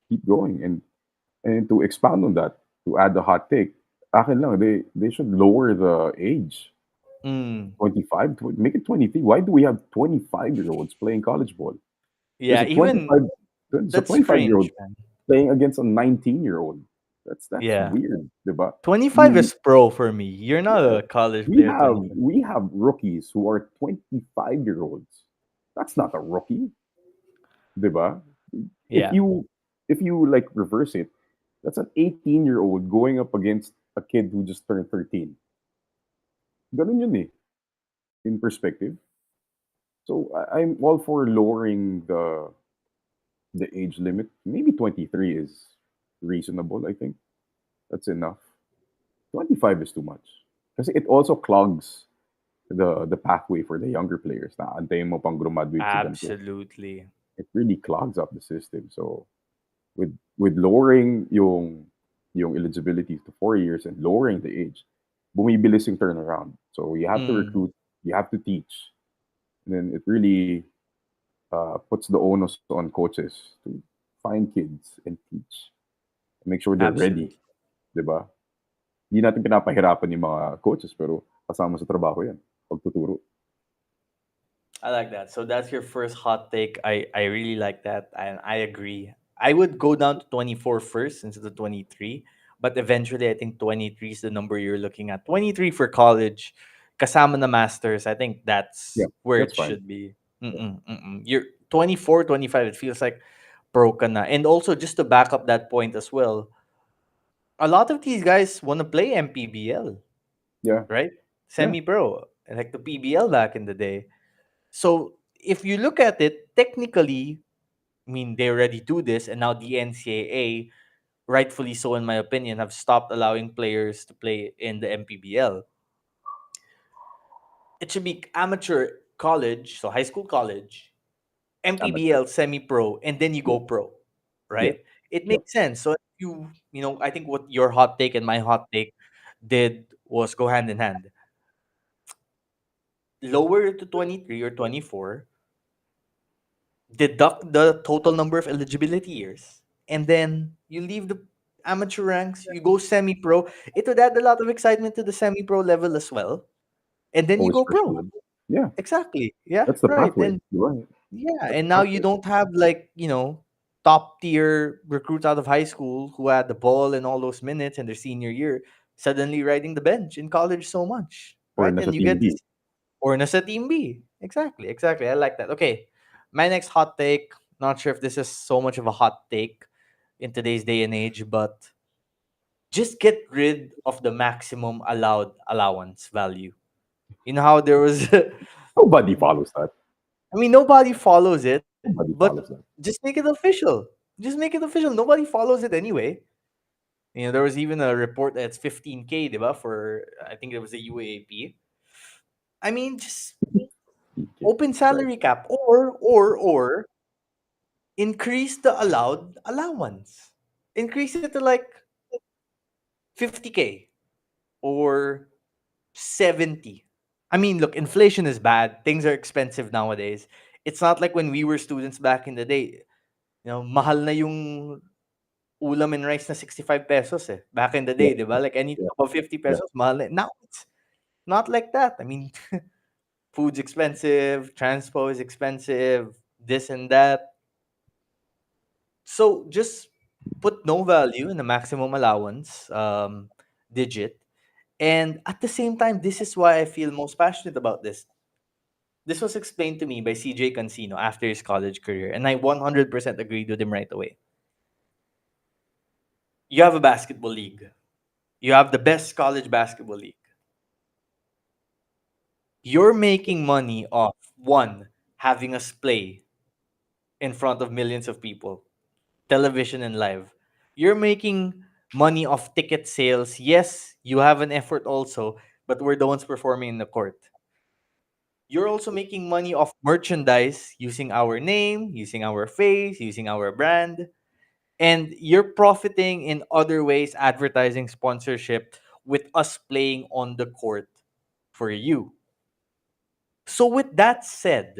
S2: keep going. And to expound on that, to add the hot take, akin lang, they should lower the age.
S1: Mm.
S2: 25, make it 23. Why do we have 25-year-olds playing college ball? There's
S1: Yeah,
S2: a
S1: even
S2: 25 there's a
S1: that's
S2: 25-year-old
S1: strange, man.
S2: playing against a 19-year-old. That's
S1: Yeah.
S2: weird, diba?
S1: 25
S2: You
S1: is pro for me. You're not
S2: yeah,
S1: a college
S2: we
S1: player at
S2: have
S1: 25.
S2: we have rookies who are 25-year-olds. That's not a rookie, diba? If
S1: Yeah.
S2: you if you like reverse it, that's an 18-year-old going up against a kid who just turned 13. Ganun yun eh, in perspective. So I'm all for lowering the age limit. Maybe 23 is reasonable, I think. That's enough. 25 is too much. Because it also clogs the pathway for the younger players. Na antayin mo pang graduate si ganito.
S1: Absolutely.
S2: It really clogs up the system. So with lowering yung eligibility to 4 years and lowering the age, bumibilis yung turnaround. So you have to
S1: Mm,
S2: recruit, you have to teach, and then it really puts the onus on coaches to find kids and teach, make sure they're ready,
S1: absolutely.
S2: di ba? Hindi natin pinapahirapan yung mga coaches pero kasama sa trabaho yan, pagtuturo.
S1: I like that. So that's your first hot take. I really like that, and I agree. I would go down to 24 first instead of 23, but eventually I think 23 is the number you're looking at. 23 for college, kasama na masters. I think
S2: Yeah,
S1: that's where
S2: that's
S1: it
S2: fine.
S1: should be.
S2: Yeah,
S1: You're 24, 25. It feels like pro ka na. And also just to back up that point as well, a lot of these guys want to play MPBL,
S2: yeah,
S1: right?
S2: yeah.
S1: Semi pro. like the PBL back in the day. So if you look at it, technically, I mean, they already do this, and now the NCAA, rightfully so, in my opinion, have stopped allowing players to play in the MPBL. It should be amateur college, so high school college,
S2: Amateur.
S1: MPBL, semi pro, and then you
S2: Yeah.
S1: go pro,
S2: Yeah.
S1: right? It
S2: Yeah.
S1: makes sense. So if I think what your hot take and my hot take did was go hand in hand. Lower to 23 or 24, deduct the total number of eligibility years, and then you leave the amateur ranks, you go semi pro. It would add a lot of excitement to the semi pro level as well. And then you
S2: Always
S1: go
S2: fresh
S1: pro.
S2: blood. Yeah.
S1: Exactly. Yeah,
S2: That's the
S1: right.
S2: pathway.
S1: And
S2: You're right.
S1: yeah,
S2: That's
S1: and
S2: the
S1: now you
S2: pathway.
S1: don't have like, top tier recruits out of high school who had the ball and all those minutes in their senior year suddenly riding the bench in college so much,
S2: Or
S1: right?
S2: nasa
S1: And you
S2: team
S1: get
S2: B.
S1: this, or nasa team B. Exactly, exactly. I like that. Okay. My next hot take, not sure if this is so much of a hot take in today's day and age, but just get rid of the maximum allowed allowance value. You know how there was
S2: Nobody follows that.
S1: I mean, nobody follows it,
S2: Nobody
S1: but
S2: follows that.
S1: just make it official. Just make it official. Nobody follows it anyway. There was even a report that's 15K, diba, for I think it was the UAAP. I mean, just
S2: Okay.
S1: open
S2: Right.
S1: salary cap, or increase the allowed allowance. Increase it to like 50K or 70. I mean, look, inflation is bad. Things are expensive nowadays. It's not like when we were students back in the day. Mahal na yung ulam and rice na 65 pesos eh. Back in the
S2: Yeah.
S1: day, di ba? Like anything
S2: Yeah.
S1: above 50
S2: Yeah.
S1: pesos, mahal na. Now it's not like that. I mean, food's expensive, transpo is expensive, this and that. So just put no value in the maximum allowance digit. And at the same time, this is why I feel most passionate about this. This was explained to me by CJ Cancino after his college career, and I 100% agreed with him right away. You have a basketball league. You have the best college basketball league. You're making money off one, having us play in front of millions of people, television and live. You're making money off ticket sales. Yes, you have an effort also, but we're the ones performing in the court. You're also making money off merchandise using our name, using our face, using our brand. And you're profiting in other ways, advertising, sponsorship, with us playing on the court for you. So with that said,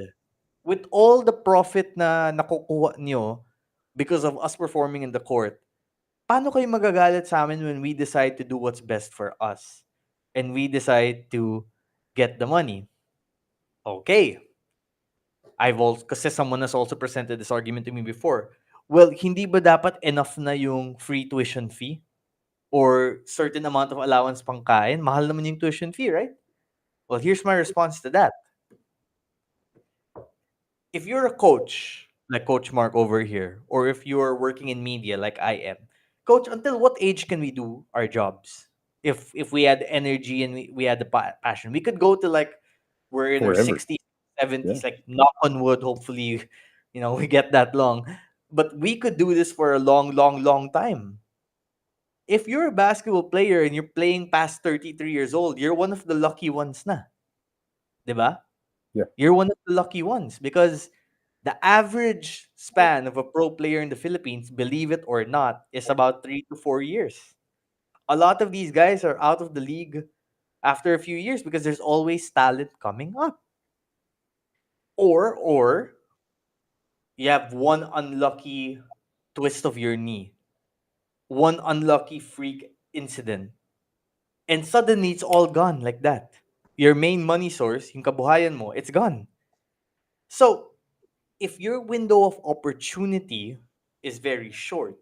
S1: with all the profit na nakukuha nyo because of us performing in the court, paano kayo magagalit sa amin when we decide to do what's best for us and we decide to get the money? Okay. I've also, kasi someone has also presented this argument to me before. Well, hindi ba dapat enough na yung free tuition fee or certain amount of allowance pang kain? Mahal naman yung tuition fee, right? Well, here's my response to that. If you're a coach, like Coach Mark over here, or if you're working in media like I am, Coach, until what age can we do our jobs? If we had energy and we had the passion, we could go to like we're in our
S2: Forever.
S1: 60s,
S2: Yeah.
S1: 70s, like knock on wood, hopefully, we get that long. But we could do this for a long, long, long time. If you're a basketball player and you're playing past 33 years old, you're one of the lucky ones na. 'Di ba?
S2: Yeah.
S1: You're one of the lucky ones because the average span of a pro player in the Philippines, believe it or not, is about 3 to 4 years. A lot of these guys are out of the league after a few years because there's always talent coming up. Or you have one unlucky twist of your knee, one unlucky freak incident, and suddenly it's all gone like that. Your main money source, yung kabuhayan mo, it's gone. So, if your window of opportunity is very short,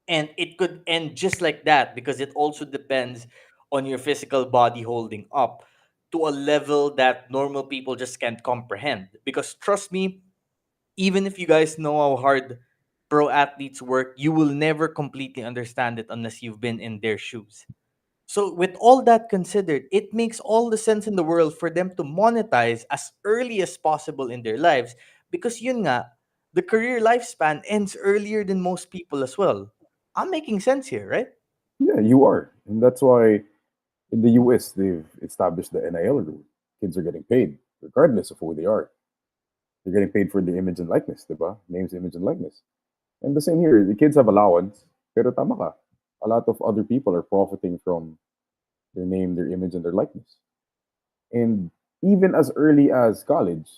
S1: and it could end just like that because it also depends on your physical body holding up to a level that normal people just can't comprehend. Because trust me, even if you guys know how hard pro athletes work, you will never completely understand it unless you've been in their shoes. So, with all that considered, it makes all the sense in the world for them to monetize as early as possible in their lives because yun nga, the career lifespan ends earlier than most people as well. I'm making sense here, right?
S2: Yeah, you are. And that's why in the US, they've established the NIL rule. Kids are getting paid regardless of who they are. They're getting paid for the image and likeness, diba? Names, image, and likeness. And the same here, the kids have allowance, pero tama ka. A lot of other people are profiting from their name, their image, and their likeness. And even as early as college,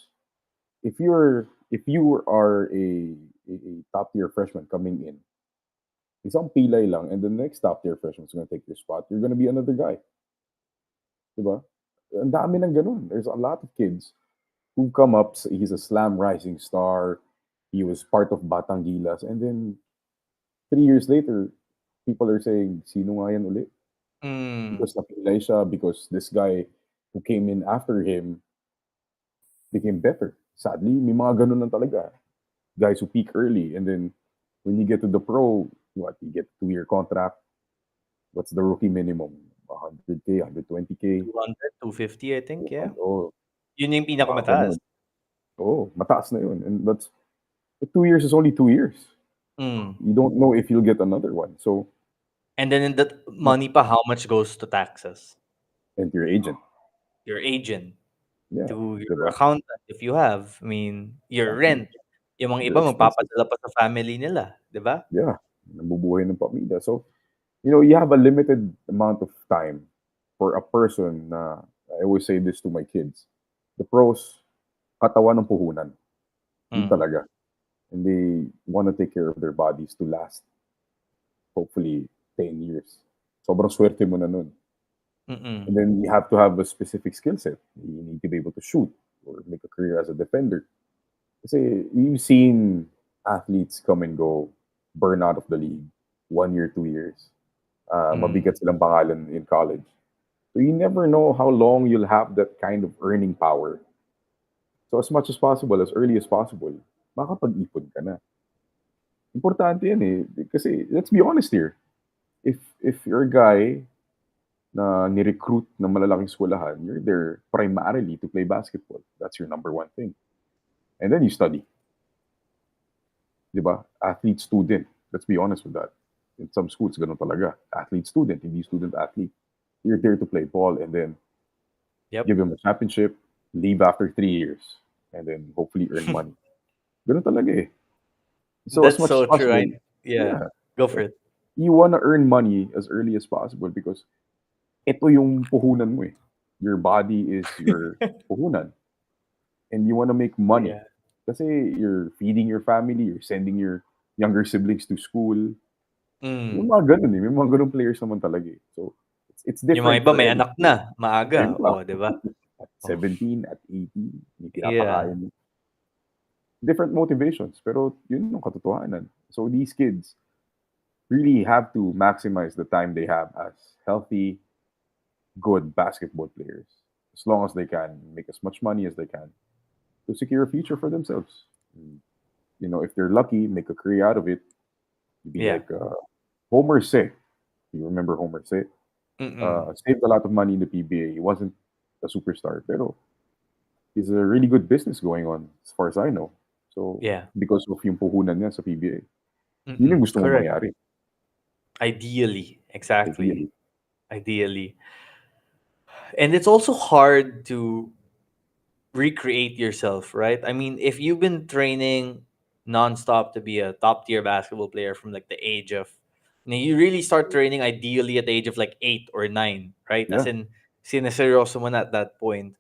S2: if you are a top tier freshman coming in, isang pilay lang, and the next top tier freshman is going to take your spot, you're going to be another guy, diba? Ang dami ng ganun. There's a lot of kids who come up. He's a slam rising star. He was part of Batang Gilas, and then 3 years later, people are saying, "Sino nga yan ulit?"
S1: Mm,
S2: Because napilay siya, because this guy who came in after him became better. Sadly, may mga ganun lang talaga. Guys who peak early, and then when you get to the pro, what, you get 2 year contract. What's the rookie minimum? 100K, 120K.
S1: 200, 250, I think, yeah.
S2: Oh,
S1: Yun yung
S2: mga
S1: pinakamataas.
S2: ganun. Oh, mataas na yun. And that's, 2 years is only 2 years.
S1: Mm.
S2: You don't know if you'll get another one. So,
S1: And then in that money pa, how much goes to taxes?
S2: and your agent.
S1: Your agent,
S2: Yeah,
S1: to your
S2: diba?
S1: accountant if you have. I mean, your
S2: Exactly.
S1: rent. Yung mga
S2: Your
S1: iba
S2: expenses.
S1: magpapadala pa sa family nila, 'di ba?
S2: Yeah, nabubuhay ng pamilya. So, you have a limited amount of time for a person na, I always say this to my kids, the pros, katawan ng puhunan. Yun
S1: Mm.
S2: talaga. And they want to take care of their bodies to last, hopefully, 10 years. Sobrang swerte mo na nun.
S1: Mm.
S2: And then you have to have a specific skill set. You need to be able to shoot or make a career as a defender. Kasi we've seen athletes come and go, burn out of the league, 1 year, 2 years.
S1: Mm.
S2: Mabigat silang pangalan in college. So you never know how long you'll have that kind of earning power. So as much as possible, as early as possible, makapag-ipon ka na. Importante yan eh. Kasi let's be honest here. If you're a guy na ni-recruit ng malalaking eskwelahan, you're there primarily to play basketball. That's your number one thing. And then you study. Di ba? Athlete, student. Let's be honest with that. In some schools, ganun talaga. Athlete, student, hindi student, athlete. You're there to play ball and then
S1: Yep.
S2: give them a championship, leave after 3 years, and then hopefully earn money. Ganun talaga eh. So as
S1: That's
S2: much as
S1: so true.
S2: possible,
S1: Yeah.
S2: yeah,
S1: Go for it.
S2: you want to earn money as early as possible because ito yung puhunan mo eh. Your body is your puhunan. And you want to make money.
S1: Yeah.
S2: Kasi you're feeding your family, you're sending your younger siblings to school. May
S1: Mm.
S2: mga ganun eh. May mga ganun players naman talaga eh. So, it's
S1: Yung mga
S2: different
S1: iba
S2: for
S1: may
S2: every
S1: anak
S2: player.
S1: na, maaga,
S2: Ayun pa.
S1: oh, 'di ba?
S2: At
S1: Oh.
S2: 17, at 18, may
S1: Yeah.
S2: pinapakain. Different motivations. Pero yun yung katotohanan. So these kids really have to maximize the time they have as healthy, good basketball players. As long as they can make as much money as they can to secure a future for themselves. And, if they're lucky, make a career out of it. Be
S1: Yeah.
S2: like Homer Say. You remember Homer Say?
S1: Mm.
S2: Saved a lot of money in the PBA. He wasn't a superstar, pero he's a really good business going on, as far as I know. So,
S1: Yeah.
S2: because of yung puhunan niya sa PBA. Yun yung
S1: Mm.
S2: gusto mong
S1: Correct.
S2: mangyari,
S1: Ideally, exactly.
S2: ideally.
S1: Ideally. And it's also hard to recreate yourself, right? I mean, if you've been training nonstop to be a top tier basketball player from like the age of, you really start training ideally at the age of like 8 or 9, right? As
S2: Yeah,
S1: in, sineseryoso mo na at that point.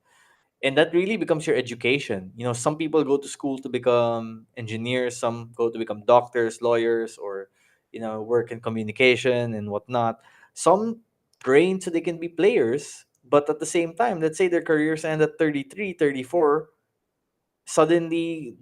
S1: And that really becomes your education. Some people go to school to become engineers, some go to become doctors, lawyers, or work in communication and whatnot. Some train so they can be players, but at the same time, let's say their careers end at 33, 34. Suddenly,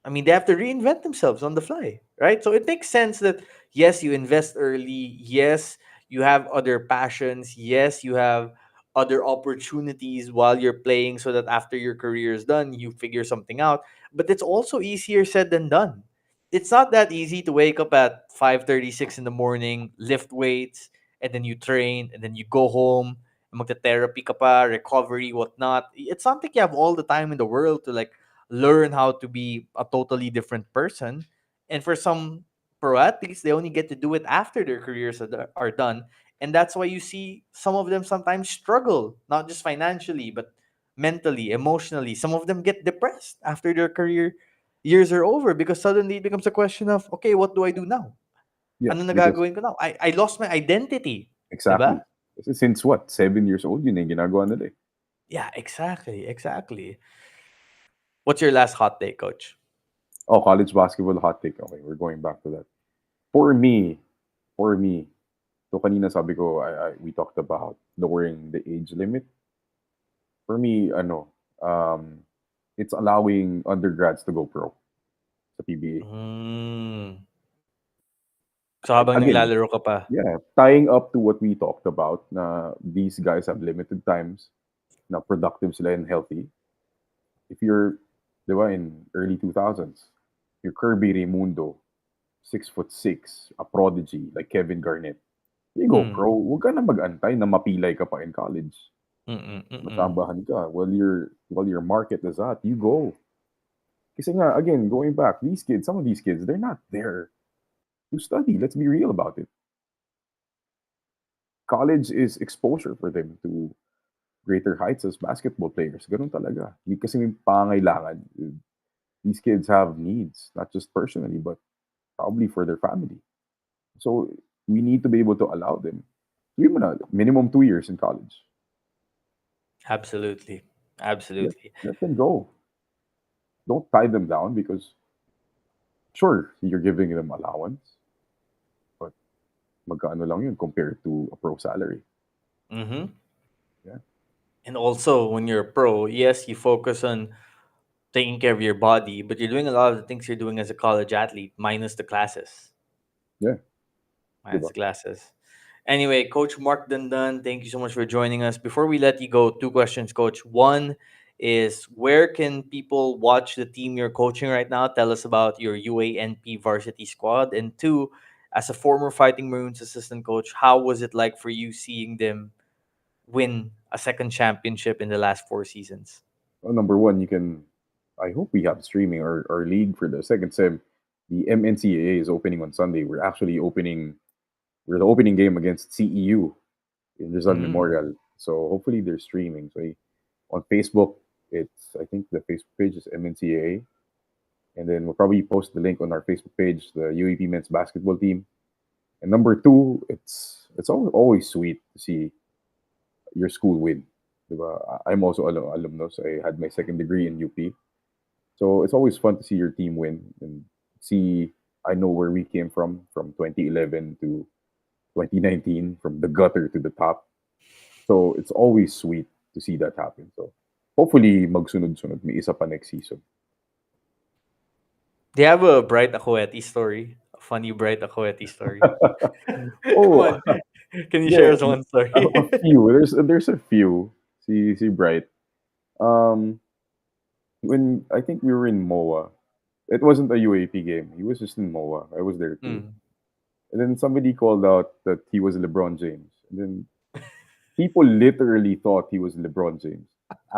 S1: I mean, they have to reinvent themselves on the fly, right? So it makes sense that yes, you invest early. Yes, you have other passions. Yes, you have other opportunities while you're playing so that after your career is done, you figure something out. But it's also easier said than done. It's not that easy to wake up at 5:36 in the morning, lift weights, and then you train, and then you go home, magta-therapy ka pa, recovery, whatnot. It's not like you have all the time in the world to like learn how to be a totally different person. And for some pro athletes, they only get to do it after their careers are done. And that's why you see some of them sometimes struggle, not just financially, but mentally, emotionally. Some of them get depressed after their career years are over because suddenly it becomes a question of, okay, what do I do now?
S2: Yeah,
S1: Ano na
S2: because
S1: gagawin ko now? I lost my identity.
S2: exactly.
S1: Diba?
S2: Since what, 7 years old, yun yung ginagawa nila eh.
S1: Yeah, exactly. Exactly. What's your last hot take, coach?
S2: Oh, college basketball hot take. Okay, we're going back to that. For me, for me, so kanina sabi ko, we talked about lowering the age limit. For me, um, it's allowing undergrads to go pro sa PBA.
S1: Mm. So habang
S2: Again,
S1: naglalaro ka pa.
S2: yeah, tying up to what we talked about, na these guys have limited times, na productive sila and healthy. If you're, di ba, in early 2000s, you're Kirby Raimundo, 6'6", a prodigy like Kevin Garnett. You go
S1: Mm.
S2: pro, huwag ka na mag-antay na mapilay ka pa in college.
S1: Mm-mm, mm-mm.
S2: Masambahan ka. While your market is at, you go. Kasi nga, again, going back, these kids, some of these kids, they're not there to study. Let's be real about it. College is exposure for them to greater heights as basketball players. Ganun talaga. Kasi may pangailangan. These kids have needs, not just personally, but probably for their family. So we need to be able to allow them. Give them a minimum 2 years in college.
S1: Absolutely.
S2: Let,
S1: Absolutely.
S2: let them go. Don't tie them down because sure, you're giving them allowance, but magkano lang yun compared to a pro salary.
S1: Mm-hmm.
S2: Yeah.
S1: And also, when you're a pro, yes, you focus on taking care of your body, but you're doing a lot of the things you're doing as a college athlete, minus the classes.
S2: Yeah.
S1: Minus
S2: Diba?
S1: the classes. Anyway, Coach Mark Dandan, thank you so much for joining us. Before we let you go, two questions, Coach. One is, where can people watch the team you're coaching right now? Tell us about your UA&P varsity squad. And two, as a former Fighting Maroons assistant coach, how was it like for you seeing them win a second championship in the last 4 seasons?
S2: Well, number one, you can. I hope we have streaming our league for the second sem. The NCAA is opening on Sunday. We're the opening game against CEU in Rizal
S1: Mm.
S2: Memorial. So hopefully they're streaming. So on Facebook, it's I think the Facebook page is MNCAA, and then we'll probably post the link on our Facebook page, the UAP men's basketball team. And number two, it's always sweet to see your school win. Diba? I'm also alumnus. I had my second degree in UP. So it's always fun to see your team win and see. I know where we came from 2011 to 2019, from the gutter to the top. So it's always sweet to see that happen. So hopefully magsunod-sunod, may isa pa next season.
S1: Do you have a Bright Akoeti story? A funny Bright Akoeti story? Come
S2: Oh,
S1: on. Can you share
S2: yeah,
S1: us one
S2: a
S1: story?
S2: few. There's a few. See Bright. Um, when I think we were in MOA, it wasn't a UAP game. He was just in MOA. I was there too.
S1: Mm.
S2: And then somebody called out that he was LeBron James. And then people literally thought he was LeBron James,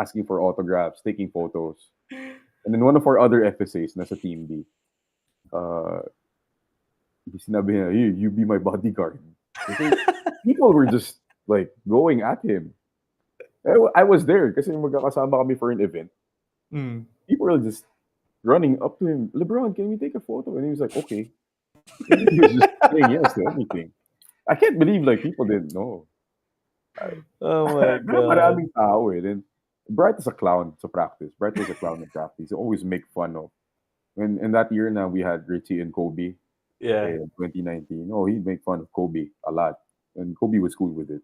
S2: asking for autographs, taking photos. And then one of our other FSAs, nasa Team B, uh, sinabi niya, "Hey, you be my bodyguard." Kasi people were just like going at him. I was there kasi magkakasama kami for an event.
S1: Mm.
S2: People were just running up to him, "LeBron, can we take a photo?" And he was like, "Okay." And then he was just saying yes to everything. I can't believe like people didn't know.
S1: Oh my god.
S2: Maraming tao eh. Then Bright is a clown sa practice. Bright was a clown in practice. He always make fun of. And that year na we had Richie and Kobe
S1: Yeah.
S2: in 2019. Oh, he'd make fun of Kobe a lot. And Kobe was cool with it.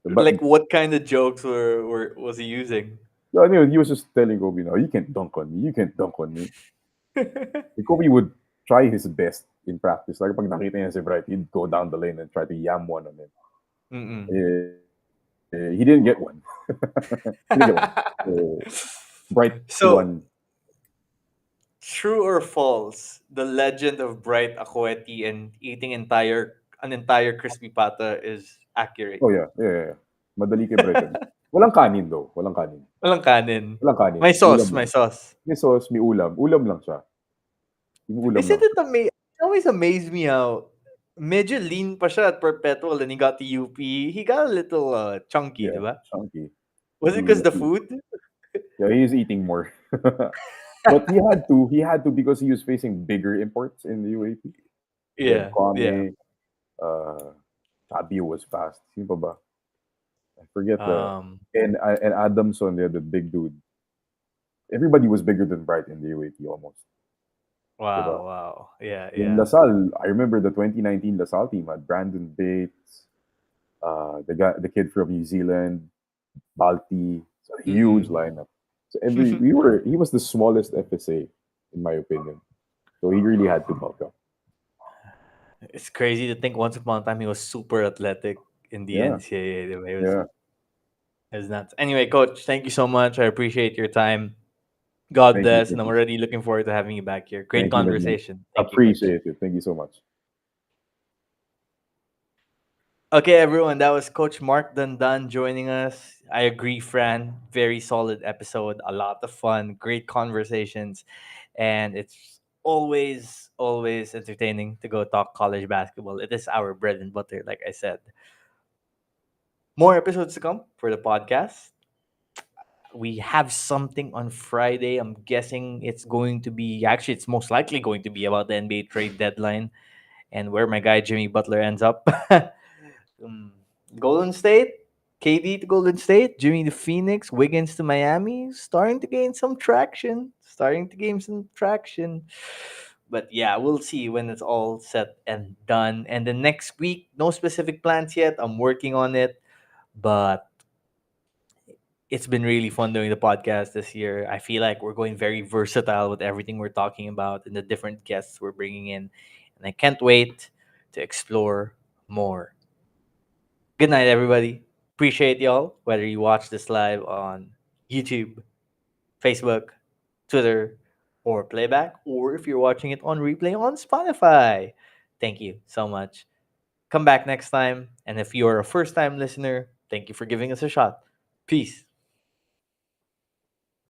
S2: But
S1: Like what kind of jokes were was he using?
S2: no, anyway, he was just telling Kobe, no, you can't dunk on me. You can't dunk on me. And Kobe would try his best in practice. Like pag nakita niya si Bright, he'd go down the lane and try to yam one on him.
S1: Mm-mm.
S2: He didn't get one. He didn't get one. So Bright
S1: So,
S2: won.
S1: true or false, the legend of Bright Akoeti and eating entire an entire crispy pata is accurate.
S2: Oh, yeah. Yeah, yeah, yeah. Madali kay Brighton. Walang kanin though. Walang kanin.
S1: Walang kanin.
S2: Walang kanin.
S1: May
S2: Ulam
S1: sauce, may
S2: lang.
S1: sauce.
S2: May sauce, may ulam. Ulam lang siya. Yung ulam
S1: Isn't
S2: lang
S1: it
S2: siya.
S1: amazing? It always amazed me how medyo lean pa siya at Perpetual and he got to UP. He got a little chunky,
S2: Yeah,
S1: diba?
S2: chunky.
S1: Was it because the food?
S2: Yeah, he is eating more. But he had to because he was facing bigger imports in the UAP. He had
S1: Yeah, yeah.
S2: Kwame, uh, Fabio was fast. Sino pa ba? I forget the
S1: Um,
S2: and Adamson, the big dude. Everybody was bigger than Bright in the UAP almost. Diba?
S1: wow, wow. Yeah,
S2: In
S1: yeah.
S2: LaSalle, I remember the 2019 LaSalle team had Brandon Bates, the kid from New Zealand, Balti. It's a huge
S1: Mm-mm.
S2: lineup. So he was the smallest FSA in my opinion. So he really had to bulk up.
S1: It's crazy to think once upon a time he was super athletic in the
S2: Yeah,
S1: NCAA. The way
S2: yeah.
S1: it was nuts. Anyway, coach, thank you so much. I appreciate your time. God
S2: Thank you,
S1: bless, and
S2: thank
S1: I'm
S2: you,
S1: already looking forward to having you back here. Great
S2: thank you very much.
S1: conversation. Thank you, coach.
S2: Appreciate it. Thank you so much.
S1: Okay, everyone, that was Coach Mark Dandan joining us. I agree, Fran. Very solid episode. A lot of fun, great conversations, and it's always entertaining to go talk college basketball. It is our bread and butter, like I said. More episodes to come for the podcast. We have something on Friday. I'm guessing it's going to be actually it's most likely going to be about the NBA trade deadline and where my guy Jimmy Butler ends up. um, Golden State, KD to Golden State, Jimmy to Phoenix, Wiggins to Miami, starting to gain some traction. Starting to gain some traction. But yeah, we'll see when it's all set and done. And the next week, no specific plans yet. I'm working on it, but it's been really fun doing the podcast this year. I feel like we're going very versatile with everything we're talking about and the different guests we're bringing in. And I can't wait to explore more. Good night, everybody. Appreciate y'all, whether you watch this live on YouTube, Facebook, Twitter, or playback, or if you're watching it on replay on Spotify. Thank you so much. Come back next time. And if you're a first time listener, thank you for giving us a shot. Peace.